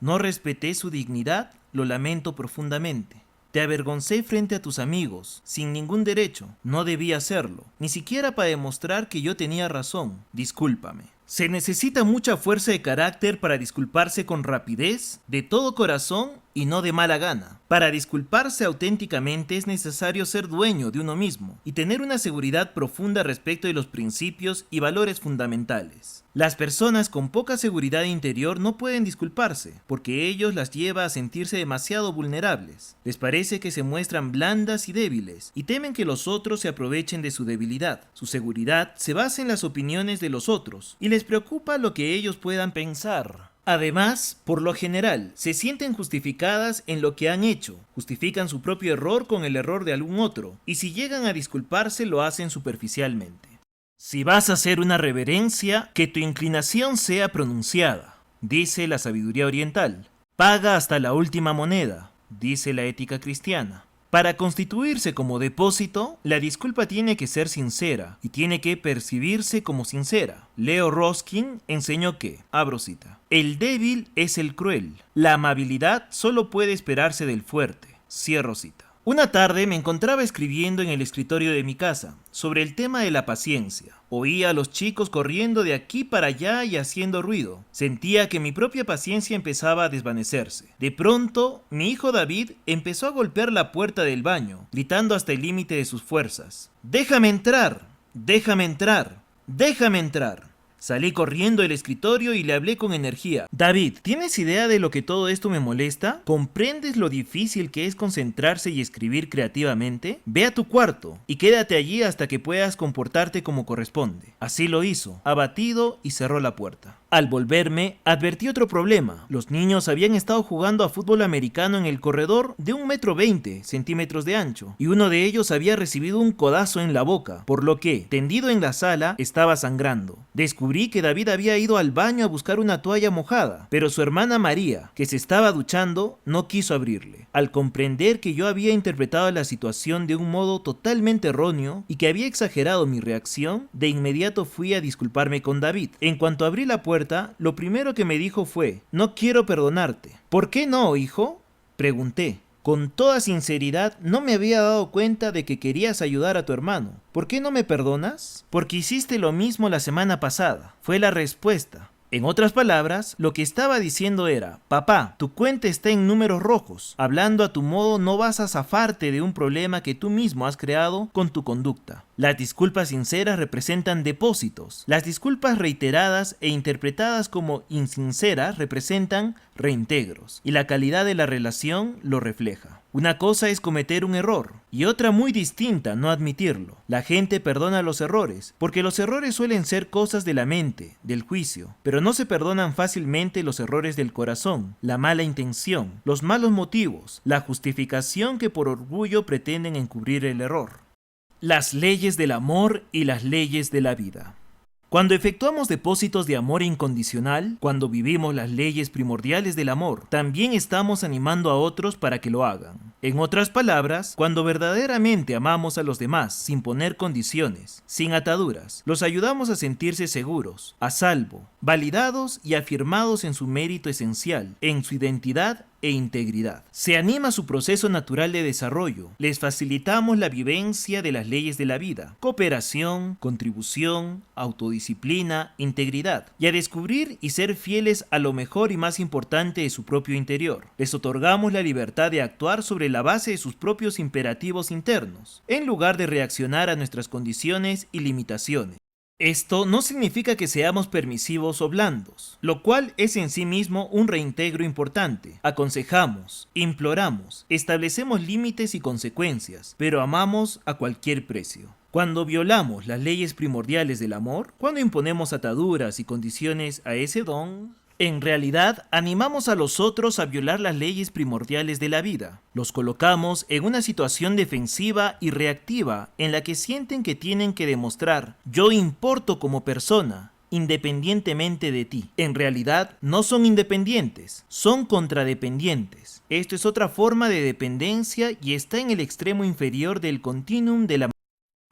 No respeté su dignidad, lo lamento profundamente. Te avergoncé frente a tus amigos, sin ningún derecho. No debía hacerlo, ni siquiera para demostrar que yo tenía razón. Discúlpame. Se necesita mucha fuerza de carácter para disculparse con rapidez, de todo corazón y no de mala gana. Para disculparse auténticamente es necesario ser dueño de uno mismo y tener una seguridad profunda respecto de los principios y valores fundamentales. Las personas con poca seguridad interior no pueden disculparse, porque ellos las lleva a sentirse demasiado vulnerables. Les parece que se muestran blandas y débiles, y temen que los otros se aprovechen de su debilidad. Su seguridad se basa en las opiniones de los otros, y les preocupa lo que ellos puedan pensar. Además, por lo general, se sienten justificadas en lo que han hecho, justifican su propio error con el error de algún otro, y si llegan a disculparse lo hacen superficialmente. Si vas a hacer una reverencia, que tu inclinación sea pronunciada, dice la sabiduría oriental. Paga hasta la última moneda, dice la ética cristiana. Para constituirse como depósito, la disculpa tiene que ser sincera y tiene que percibirse como sincera. Leo Roskin enseñó que, abro cita, el débil es el cruel. La amabilidad solo puede esperarse del fuerte. Cierro cita. Una tarde me encontraba escribiendo en el escritorio de mi casa sobre el tema de la paciencia. Oía a los chicos corriendo de aquí para allá y haciendo ruido. Sentía que mi propia paciencia empezaba a desvanecerse. De pronto, mi hijo David empezó a golpear la puerta del baño, gritando hasta el límite de sus fuerzas. ¡Déjame entrar! ¡Déjame entrar! ¡Déjame entrar! Salí corriendo del escritorio y le hablé con energía. David, ¿tienes idea de lo que todo esto me molesta? ¿Comprendes lo difícil que es concentrarse y escribir creativamente? Ve a tu cuarto y quédate allí hasta que puedas comportarte como corresponde. Así lo hizo, abatido, y cerró la puerta. Al volverme, advertí otro problema. Los niños habían estado jugando a fútbol americano en el corredor de 1,20 m de ancho, y uno de ellos había recibido un codazo en la boca, por lo que, tendido en la sala, estaba sangrando. Descubrí descubrí que David había ido al baño a buscar una toalla mojada, pero su hermana María, que se estaba duchando, no quiso abrirle. Al comprender que yo había interpretado la situación de un modo totalmente erróneo y que había exagerado mi reacción, de inmediato fui a disculparme con David. En cuanto abrí la puerta, lo primero que me dijo fue: "No quiero perdonarte". ¿Por qué no, hijo?, pregunté. Con toda sinceridad, no me había dado cuenta de que querías ayudar a tu hermano. ¿Por qué no me perdonas? Porque hiciste lo mismo la semana pasada, fue la respuesta. En otras palabras, lo que estaba diciendo era: papá, tu cuenta está en números rojos. Hablando a tu modo, no vas a zafarte de un problema que tú mismo has creado con tu conducta. Las disculpas sinceras representan depósitos. Las disculpas reiteradas e interpretadas como insinceras representan reintegros. Y la calidad de la relación lo refleja. Una cosa es cometer un error y otra muy distinta no admitirlo. La gente perdona los errores porque los errores suelen ser cosas de la mente, del juicio, pero no se perdonan fácilmente los errores del corazón, la mala intención, los malos motivos, la justificación que por orgullo pretenden encubrir el error. Las leyes del amor y las leyes de la vida. Cuando efectuamos depósitos de amor incondicional, cuando vivimos las leyes primordiales del amor, también estamos animando a otros para que lo hagan. En otras palabras, cuando verdaderamente amamos a los demás sin poner condiciones, sin ataduras, los ayudamos a sentirse seguros, a salvo, validados y afirmados en su mérito esencial, en su identidad e integridad. Se anima su proceso natural de desarrollo. Les facilitamos la vivencia de las leyes de la vida: cooperación, contribución, autodisciplina, integridad, y a descubrir y ser fieles a lo mejor y más importante de su propio interior. Les otorgamos la libertad de actuar sobre la base de sus propios imperativos internos, en lugar de reaccionar a nuestras condiciones y limitaciones. Esto no significa que seamos permisivos o blandos, lo cual es en sí mismo un reintegro importante. Aconsejamos, imploramos, establecemos límites y consecuencias, pero amamos a cualquier precio. Cuando violamos las leyes primordiales del amor, cuando imponemos ataduras y condiciones a ese don, en realidad, animamos a los otros a violar las leyes primordiales de la vida. Los colocamos en una situación defensiva y reactiva en la que sienten que tienen que demostrar: yo importo como persona, independientemente de ti. En realidad, no son independientes, son contradependientes. Esto es otra forma de dependencia y está en el extremo inferior del continuum de la.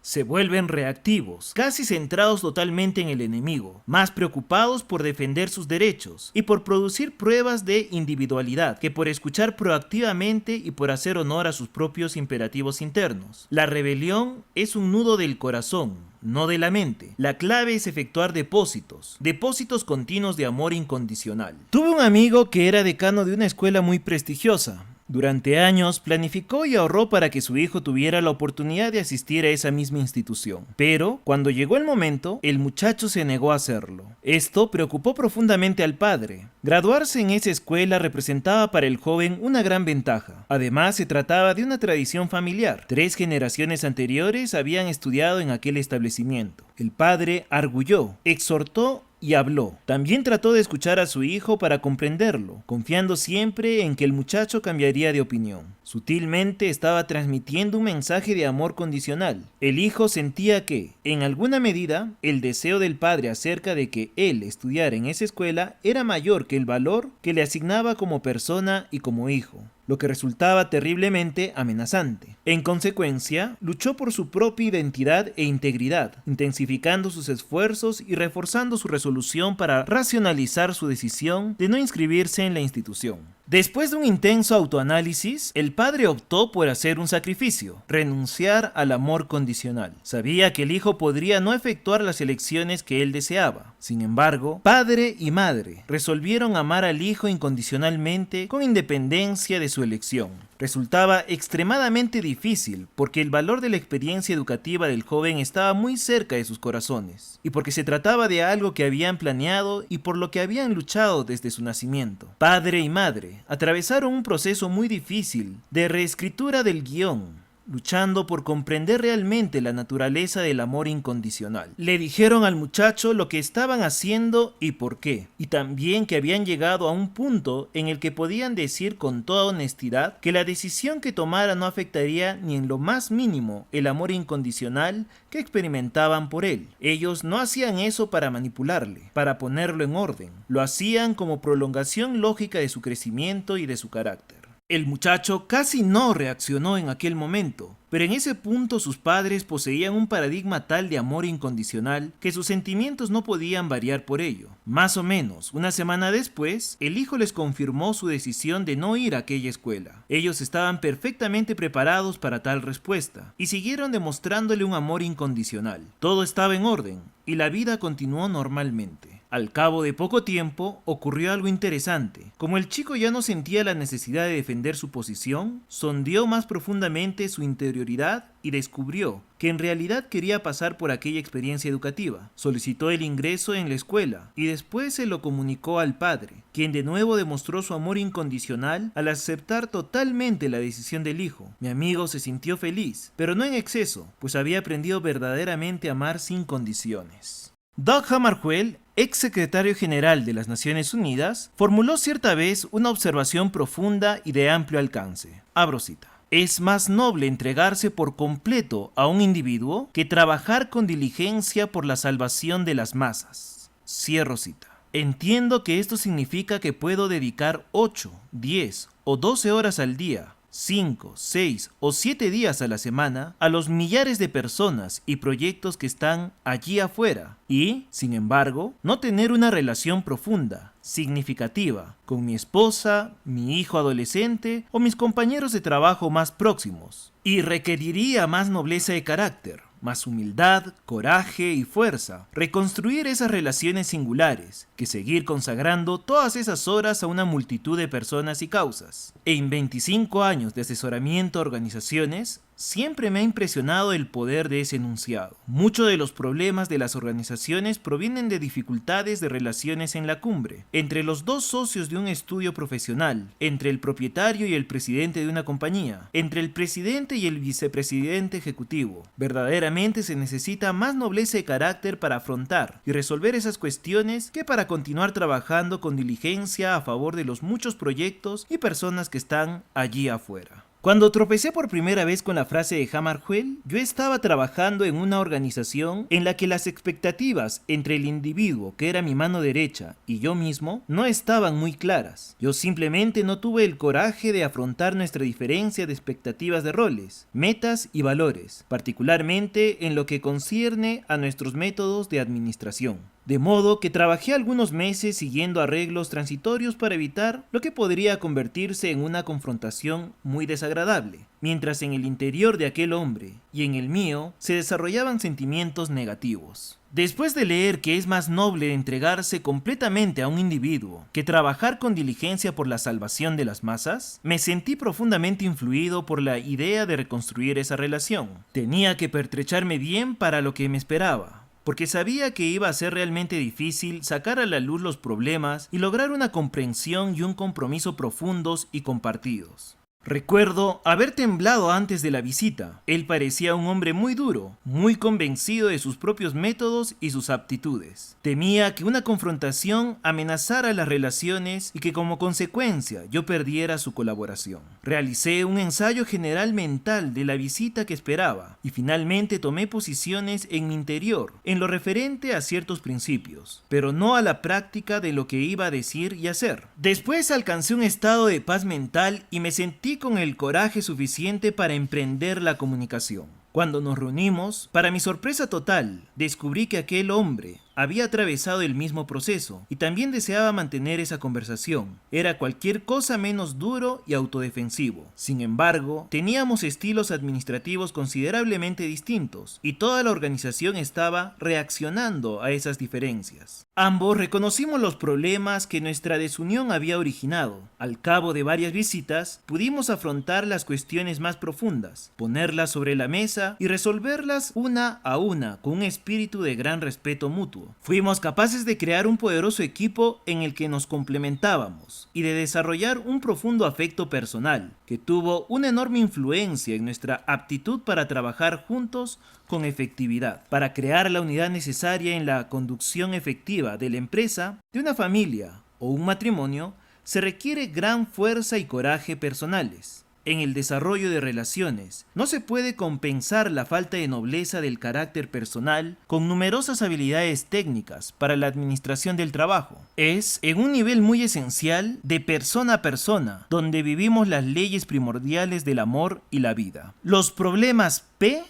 Se vuelven reactivos, casi centrados totalmente en el enemigo, más preocupados por defender sus derechos y por producir pruebas de individualidad que por escuchar proactivamente y por hacer honor a sus propios imperativos internos. La rebelión es un nudo del corazón, no de la mente. La clave es efectuar depósitos continuos de amor incondicional. Tuve un amigo que era decano de una escuela muy prestigiosa. Durante años planificó y ahorró para que su hijo tuviera la oportunidad de asistir a esa misma institución. Pero, cuando llegó el momento, el muchacho se negó a hacerlo. Esto preocupó profundamente al padre. Graduarse en esa escuela representaba para el joven una gran ventaja. Además, se trataba de una tradición familiar. 3 generaciones anteriores habían estudiado en aquel establecimiento. El padre arguyó, exhortó y habló. También trató de escuchar a su hijo para comprenderlo, confiando siempre en que el muchacho cambiaría de opinión. Sutilmente estaba transmitiendo un mensaje de amor condicional. El hijo sentía que, en alguna medida, el deseo del padre acerca de que él estudiara en esa escuela era mayor que el valor que le asignaba como persona y como hijo, lo que resultaba terriblemente amenazante. En consecuencia, luchó por su propia identidad e integridad, intensificando sus esfuerzos y reforzando su resolución para racionalizar su decisión de no inscribirse en la institución. Después de un intenso autoanálisis, el padre optó por hacer un sacrificio: renunciar al amor condicional. Sabía que el hijo podría no efectuar las elecciones que él deseaba. Sin embargo, padre y madre resolvieron amar al hijo incondicionalmente con independencia de su elección. Resultaba extremadamente difícil porque el valor de la experiencia educativa del joven estaba muy cerca de sus corazones, y porque se trataba de algo que habían planeado y por lo que habían luchado desde su nacimiento. Padre y madre atravesaron un proceso muy difícil de reescritura del guión. luchando por comprender realmente la naturaleza del amor incondicional. Le dijeron al muchacho lo que estaban haciendo y por qué, y también que habían llegado a un punto en el que podían decir con toda honestidad que la decisión que tomara no afectaría ni en lo más mínimo el amor incondicional que experimentaban por él. Ellos no hacían eso para manipularle, para ponerlo en orden, lo hacían como prolongación lógica de su crecimiento y de su carácter. El muchacho casi no reaccionó en aquel momento, pero en ese punto sus padres poseían un paradigma tal de amor incondicional que sus sentimientos no podían variar por ello. Más o menos, una semana después, el hijo les confirmó su decisión de no ir a aquella escuela. Ellos estaban perfectamente preparados para tal respuesta, y siguieron demostrándole un amor incondicional. Todo estaba en orden, y la vida continuó normalmente. Al cabo de poco tiempo, ocurrió algo interesante. Como el chico ya no sentía la necesidad de defender su posición, sondeó más profundamente su interioridad y descubrió que en realidad quería pasar por aquella experiencia educativa. Solicitó el ingreso en la escuela y después se lo comunicó al padre, quien de nuevo demostró su amor incondicional al aceptar totalmente la decisión del hijo. Mi amigo se sintió feliz, pero no en exceso, pues había aprendido verdaderamente a amar sin condiciones. Dag Hammarskjöld, ex secretario general de las Naciones Unidas, formuló cierta vez una observación profunda y de amplio alcance. Abro cita. Es más noble entregarse por completo a un individuo que trabajar con diligencia por la salvación de las masas. Cierro cita. Entiendo que esto significa que puedo dedicar 8, 10 o 12 horas al día, 5, 6 o 7 días a la semana a los millares de personas y proyectos que están allí afuera y, sin embargo, no tener una relación profunda, significativa, con mi esposa, mi hijo adolescente o mis compañeros de trabajo más próximos. Y requeriría más nobleza de carácter, más humildad, coraje y fuerza, reconstruir esas relaciones singulares, que seguir consagrando todas esas horas a una multitud de personas y causas. En 25 años de asesoramiento a organizaciones, siempre me ha impresionado el poder de ese enunciado. Muchos de los problemas de las organizaciones provienen de dificultades de relaciones en la cumbre, entre los dos socios de un estudio profesional, entre el propietario y el presidente de una compañía, entre el presidente y el vicepresidente ejecutivo. Verdaderamente se necesita más nobleza de carácter para afrontar y resolver esas cuestiones que para continuar trabajando con diligencia a favor de los muchos proyectos y personas que están allí afuera. Cuando tropecé por primera vez con la frase de Hammarskjöld, yo estaba trabajando en una organización en la que las expectativas entre el individuo, que era mi mano derecha, y yo mismo, no estaban muy claras. Yo simplemente no tuve el coraje de afrontar nuestra diferencia de expectativas de roles, metas y valores, particularmente en lo que concierne a nuestros métodos de administración. De modo que trabajé algunos meses siguiendo arreglos transitorios para evitar lo que podría convertirse en una confrontación muy desagradable, mientras en el interior de aquel hombre y en el mío se desarrollaban sentimientos negativos. Después de leer que es más noble entregarse completamente a un individuo que trabajar con diligencia por la salvación de las masas, me sentí profundamente influido por la idea de reconstruir esa relación. Tenía que pertrecharme bien para lo que me esperaba, porque sabía que iba a ser realmente difícil sacar a la luz los problemas y lograr una comprensión y un compromiso profundos y compartidos. Recuerdo haber temblado antes de la visita. Él parecía un hombre muy duro, muy convencido de sus propios métodos y sus aptitudes. Temía que una confrontación amenazara las relaciones y que como consecuencia yo perdiera su colaboración. Realicé un ensayo general mental de la visita que esperaba y finalmente tomé posiciones en mi interior en lo referente a ciertos principios, pero no a la práctica de lo que iba a decir y hacer. Después alcancé un estado de paz mental y me sentí con el coraje suficiente para emprender la comunicación. Cuando nos reunimos, para mi sorpresa total, descubrí que aquel hombre había atravesado el mismo proceso y también deseaba mantener esa conversación. Era cualquier cosa menos duro y autodefensivo. Sin embargo, teníamos estilos administrativos considerablemente distintos y toda la organización estaba reaccionando a esas diferencias. Ambos reconocimos los problemas que nuestra desunión había originado. Al cabo de varias visitas, pudimos afrontar las cuestiones más profundas, ponerlas sobre la mesa y resolverlas una a una con un espíritu de gran respeto mutuo. Fuimos capaces de crear un poderoso equipo en el que nos complementábamos y de desarrollar un profundo afecto personal, que que tuvo una enorme influencia en nuestra aptitud para trabajar juntos con efectividad, para crear la unidad necesaria en la conducción efectiva de la empresa, de una familia o un matrimonio. Se requiere gran fuerza y coraje personales. En el desarrollo de relaciones, no se puede compensar la falta de nobleza del carácter personal con numerosas habilidades técnicas para la administración del trabajo. Es en un nivel muy esencial de persona a persona, donde vivimos las leyes primordiales del amor y la vida. Los problemas P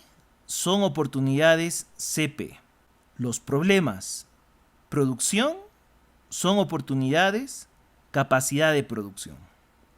son oportunidades CP. Los problemas producción son oportunidades capacidad de producción.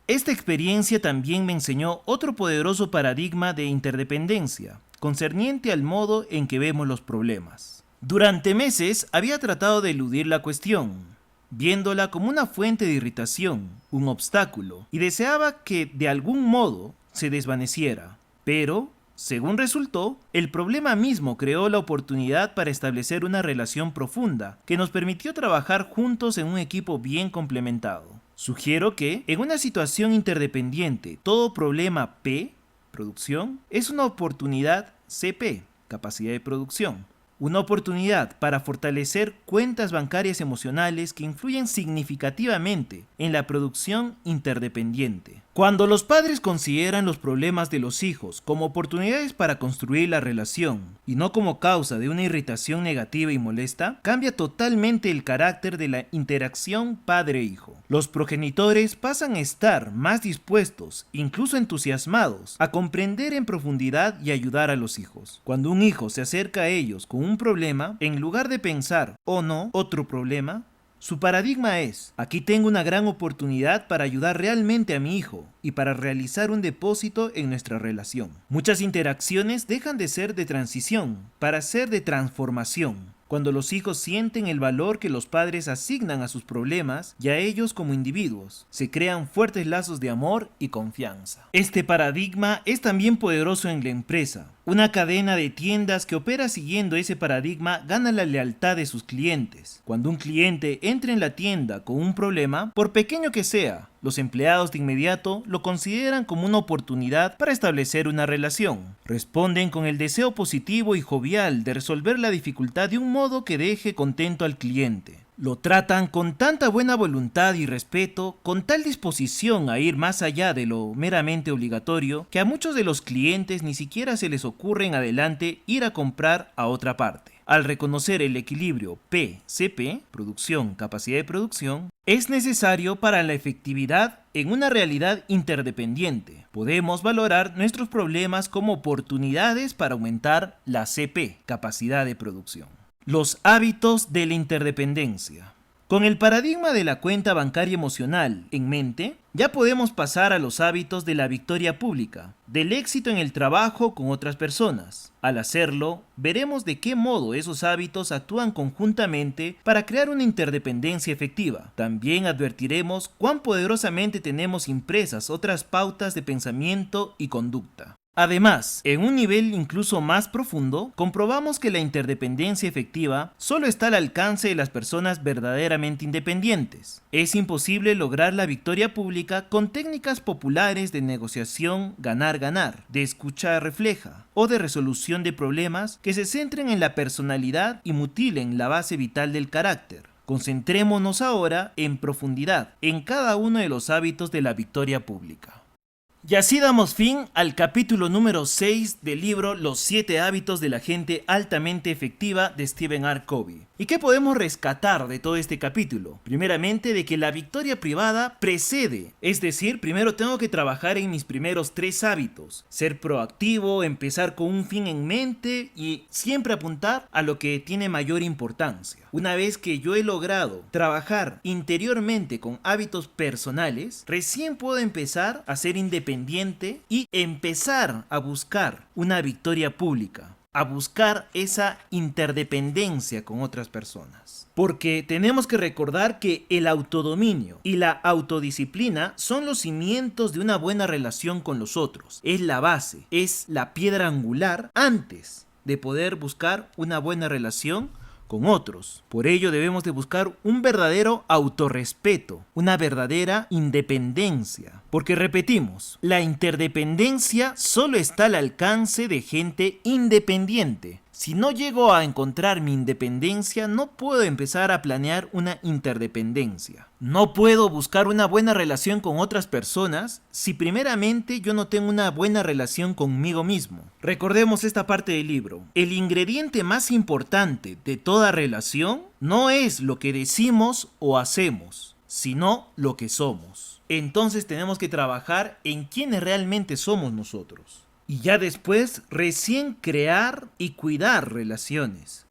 Esta experiencia también me enseñó otro poderoso paradigma de interdependencia, concerniente al modo en que vemos los problemas. Durante meses había tratado de eludir la cuestión, viéndola como una fuente de irritación, un obstáculo, y deseaba que de algún modo se desvaneciera. Pero, según resultó, el problema mismo creó la oportunidad para establecer una relación profunda que nos permitió trabajar juntos en un equipo bien complementado. Sugiero que, en una situación interdependiente, todo problema P, producción, es una oportunidad CP, capacidad de producción. Una oportunidad para fortalecer cuentas bancarias emocionales que influyen significativamente en la producción interdependiente. Cuando los padres consideran los problemas de los hijos como oportunidades para construir la relación y no como causa de una irritación negativa y molesta, cambia totalmente el carácter de la interacción padre-hijo. Los progenitores pasan a estar más dispuestos, incluso entusiasmados, a comprender en profundidad y ayudar a los hijos. Cuando un hijo se acerca a ellos con un problema, en lugar de pensar, "oh no, otro problema", su paradigma es: aquí tengo una gran oportunidad para ayudar realmente a mi hijo y para realizar un depósito en nuestra relación. Muchas interacciones dejan de ser de transición para ser de transformación. Cuando los hijos sienten el valor que los padres asignan a sus problemas y a ellos como individuos, se crean fuertes lazos de amor y confianza. Este paradigma es también poderoso en la empresa. Una cadena de tiendas que opera siguiendo ese paradigma gana la lealtad de sus clientes. Cuando un cliente entra en la tienda con un problema, por pequeño que sea, los empleados de inmediato lo consideran como una oportunidad para establecer una relación. Responden con el deseo positivo y jovial de resolver la dificultad de un modo que deje contento al cliente. Lo tratan con tanta buena voluntad y respeto, con tal disposición a ir más allá de lo meramente obligatorio, que a muchos de los clientes ni siquiera se les ocurre en adelante ir a comprar a otra parte. Al reconocer el equilibrio P-CP, producción, capacidad de producción, es necesario para la efectividad en una realidad interdependiente. Podemos valorar nuestros problemas como oportunidades para aumentar la CP, capacidad de producción. Los hábitos de la interdependencia. Con el paradigma de la cuenta bancaria emocional en mente, ya podemos pasar a los hábitos de la victoria pública, del éxito en el trabajo con otras personas. Al hacerlo, veremos de qué modo esos hábitos actúan conjuntamente para crear una interdependencia efectiva. También advertiremos cuán poderosamente tenemos impresas otras pautas de pensamiento y conducta. Además, en un nivel incluso más profundo, comprobamos que la interdependencia efectiva solo está al alcance de las personas verdaderamente independientes. Es imposible lograr la victoria pública con técnicas populares de negociación ganar-ganar, de escucha refleja o de resolución de problemas que se centren en la personalidad y mutilen la base vital del carácter. Concentrémonos ahora en profundidad en cada uno de los hábitos de la victoria pública. Y así damos fin al capítulo número 6 del libro Los 7 hábitos de la gente altamente efectiva de Stephen R. Covey. ¿Y qué podemos rescatar de todo este capítulo? Primeramente, de que la victoria privada precede, es decir, primero tengo que trabajar en mis primeros 3 hábitos. Ser proactivo, empezar con un fin en mente y siempre apuntar a lo que tiene mayor importancia. Una vez que yo he logrado trabajar interiormente con hábitos personales, recién puedo empezar a ser independiente y empezar a buscar una victoria pública, a buscar esa interdependencia con otras personas. Porque tenemos que recordar que el autodominio y la autodisciplina son los cimientos de una buena relación con los otros. Es la base, es la piedra angular antes de poder buscar una buena relación con otros. Por ello debemos de buscar un verdadero autorrespeto, una verdadera independencia. Porque repetimos, la interdependencia solo está al alcance de gente independiente. Si no llego a encontrar mi independencia, no puedo empezar a planear una interdependencia. No puedo buscar una buena relación con otras personas si primeramente yo no tengo una buena relación conmigo mismo. Recordemos esta parte del libro. El ingrediente más importante de toda relación no es lo que decimos o hacemos, sino lo que somos. Entonces tenemos que trabajar en quiénes realmente somos nosotros. Y ya después, recién crear y cuidar relaciones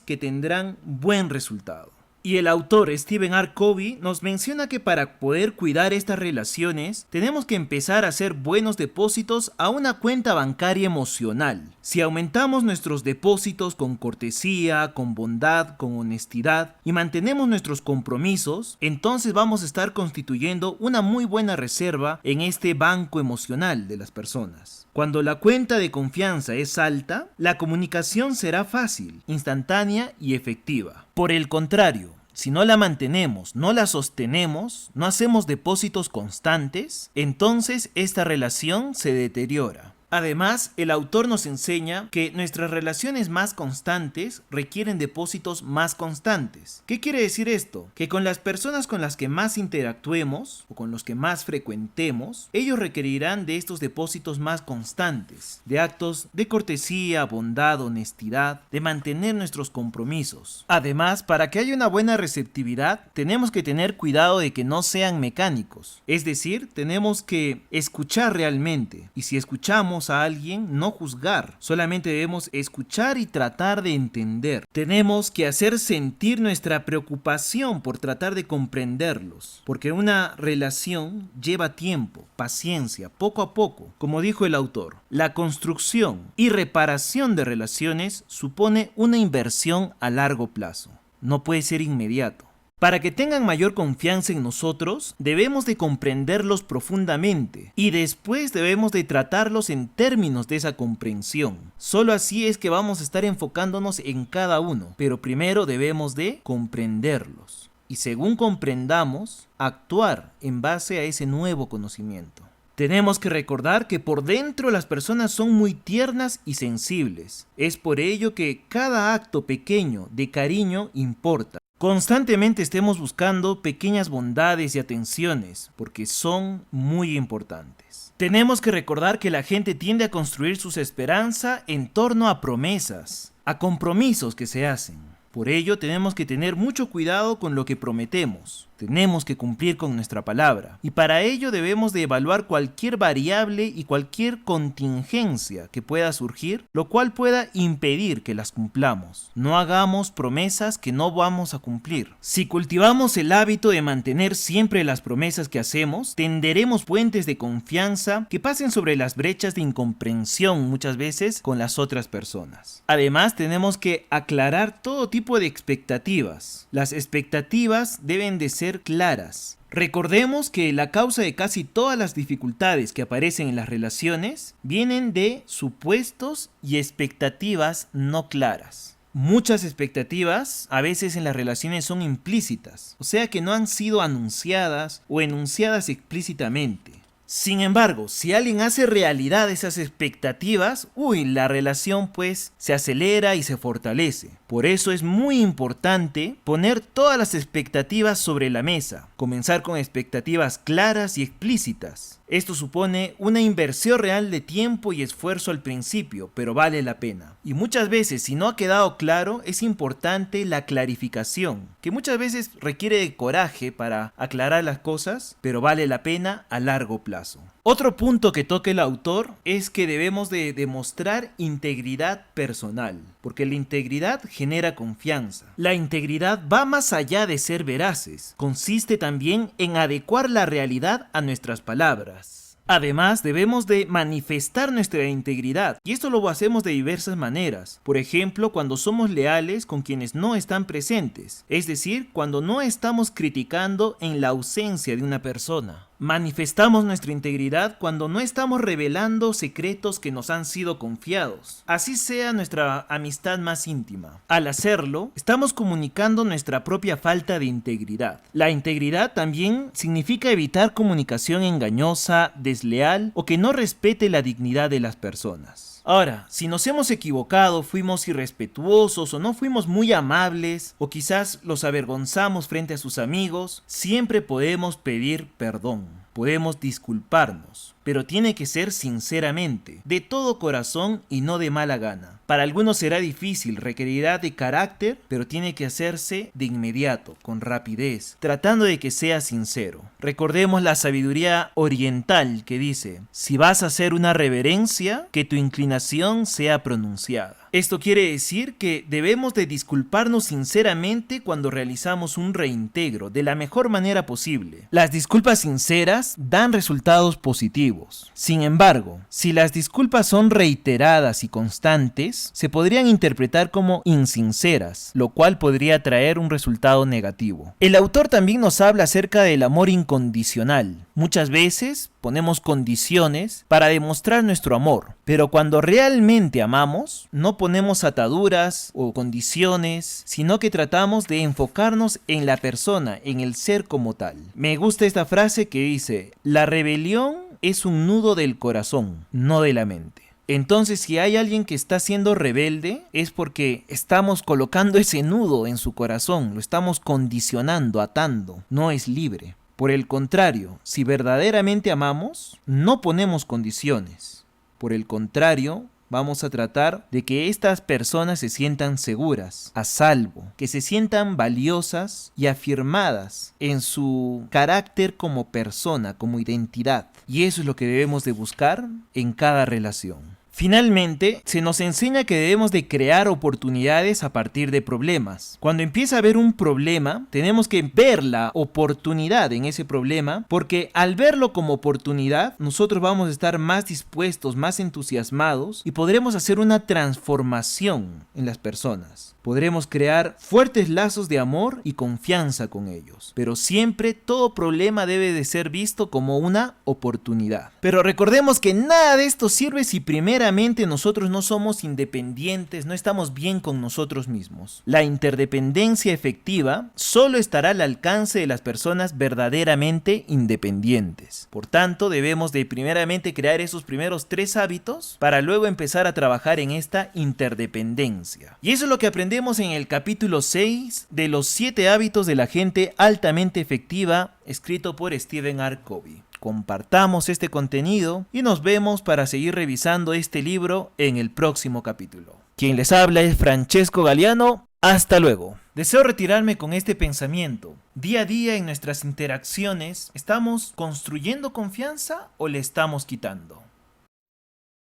que tendrán buen resultado. Y el autor Stephen R. Covey nos menciona que para poder cuidar estas relaciones, tenemos que empezar a hacer buenos depósitos a una cuenta bancaria emocional. Si aumentamos nuestros depósitos con cortesía, con bondad, con honestidad y mantenemos nuestros compromisos, entonces vamos a estar constituyendo una muy buena reserva en este banco emocional de las personas. Cuando la cuenta de confianza es alta, la comunicación será fácil, instantánea y efectiva. Por el contrario, si no la mantenemos, no la sostenemos, no hacemos depósitos constantes, entonces esta relación se deteriora. Además, el autor nos enseña que nuestras relaciones más constantes requieren depósitos más constantes. ¿Qué quiere decir esto? Que con las personas con las que más interactuemos o con los que más frecuentemos, ellos requerirán de estos depósitos más constantes, de actos de cortesía, bondad, honestidad, de mantener nuestros compromisos. Además, para que haya una buena receptividad, tenemos que tener cuidado de que no sean mecánicos. Es decir, tenemos que escuchar realmente, y si escuchamos a alguien, no juzgar, solamente debemos escuchar y tratar de entender. Tenemos que hacer sentir nuestra preocupación por tratar de comprenderlos, porque una relación lleva tiempo, paciencia, poco a poco. Como dijo el autor, la construcción y reparación de relaciones supone una inversión a largo plazo, no puede ser inmediato. Para que tengan mayor confianza en nosotros, debemos de comprenderlos profundamente y después debemos de tratarlos en términos de esa comprensión. Solo así es que vamos a estar enfocándonos en cada uno, pero primero debemos de comprenderlos. Y según comprendamos, actuar en base a ese nuevo conocimiento. Tenemos que recordar que por dentro las personas son muy tiernas y sensibles. Es por ello que cada acto pequeño de cariño importa. Constantemente estemos buscando pequeñas bondades y atenciones, porque son muy importantes. Tenemos que recordar que la gente tiende a construir sus esperanzas en torno a promesas, a compromisos que se hacen. Por ello tenemos que tener mucho cuidado con lo que prometemos. Tenemos que cumplir con nuestra palabra y para ello debemos de evaluar cualquier variable y cualquier contingencia que pueda surgir, lo cual pueda impedir que las cumplamos. No hagamos promesas que no vamos a cumplir. Si cultivamos el hábito de mantener siempre las promesas que hacemos, tenderemos puentes de confianza que pasen sobre las brechas de incomprensión muchas veces con las otras personas. Además, tenemos que aclarar todo tipo de expectativas. Las expectativas deben de ser claras. Recordemos que la causa de casi todas las dificultades que aparecen en las relaciones vienen de supuestos y expectativas no claras. Muchas expectativas a veces en las relaciones son implícitas, o sea que no han sido anunciadas o enunciadas explícitamente. Sin embargo, si alguien hace realidad esas expectativas, la relación pues se acelera y se fortalece. Por eso es muy importante poner todas las expectativas sobre la mesa, comenzar con expectativas claras y explícitas. Esto supone una inversión real de tiempo y esfuerzo al principio, pero vale la pena. Y muchas veces, si no ha quedado claro, es importante la clarificación, que muchas veces requiere de coraje para aclarar las cosas, pero vale la pena a largo plazo. Otro punto que toca el autor es que debemos de demostrar integridad personal, porque la integridad genera confianza. La integridad va más allá de ser veraces, consiste también en adecuar la realidad a nuestras palabras. Además, debemos de manifestar nuestra integridad, y esto lo hacemos de diversas maneras. Por ejemplo, cuando somos leales con quienes no están presentes, es decir, cuando no estamos criticando en la ausencia de una persona. Manifestamos nuestra integridad cuando no estamos revelando secretos que nos han sido confiados, así sea nuestra amistad más íntima. Al hacerlo, estamos comunicando nuestra propia falta de integridad. La integridad también significa evitar comunicación engañosa, desleal o que no respete la dignidad de las personas. Ahora, si nos hemos equivocado, fuimos irrespetuosos o no fuimos muy amables o quizás los avergonzamos frente a sus amigos, siempre podemos pedir perdón, podemos disculparnos, pero tiene que ser sinceramente, de todo corazón y no de mala gana. Para algunos será difícil, requerirá de carácter, pero tiene que hacerse de inmediato, con rapidez, tratando de que sea sincero. Recordemos la sabiduría oriental que dice: si vas a hacer una reverencia, que tu inclinación sea pronunciada. Esto quiere decir que debemos de disculparnos sinceramente cuando realizamos un reintegro, de la mejor manera posible. Las disculpas sinceras dan resultados positivos. Sin embargo, si las disculpas son reiteradas y constantes, se podrían interpretar como insinceras, lo cual podría traer un resultado negativo. El autor también nos habla acerca del amor incondicional. Muchas veces ponemos condiciones para demostrar nuestro amor, pero cuando realmente amamos, no ponemos ataduras o condiciones, sino que tratamos de enfocarnos en la persona, en el ser como tal. Me gusta esta frase que dice: la rebelión es un nudo del corazón, no de la mente. Entonces, si hay alguien que está siendo rebelde, es porque estamos colocando ese nudo en su corazón, lo estamos condicionando, atando, no es libre. Por el contrario, si verdaderamente amamos, no ponemos condiciones. Por el contrario, vamos a tratar de que estas personas se sientan seguras, a salvo, que se sientan valiosas y afirmadas en su carácter como persona, como identidad. Y eso es lo que debemos de buscar en cada relación. Finalmente, se nos enseña que debemos de crear oportunidades a partir de problemas. Cuando empieza a haber un problema, tenemos que ver la oportunidad en ese problema, porque al verlo como oportunidad, nosotros vamos a estar más dispuestos, más entusiasmados y podremos hacer una transformación en las personas. Podremos crear fuertes lazos de amor y confianza con ellos. Pero siempre todo problema debe de ser visto como una oportunidad. Pero recordemos que nada de esto sirve si primeramente nosotros no somos independientes, no estamos bien con nosotros mismos. La interdependencia efectiva solo estará al alcance de las personas verdaderamente independientes. Por tanto, debemos de primeramente crear esos primeros 3 hábitos para luego empezar a trabajar en esta interdependencia. Y eso es lo que aprendemos en el capítulo 6 de los 7 hábitos de la gente altamente efectiva, escrito por Stephen R. Covey. Compartamos este contenido y nos vemos para seguir revisando este libro en el próximo capítulo. Quien les habla es Francesco Galiano. Hasta luego. Deseo retirarme con este pensamiento. Día a día en nuestras interacciones, ¿estamos construyendo confianza o le estamos quitando?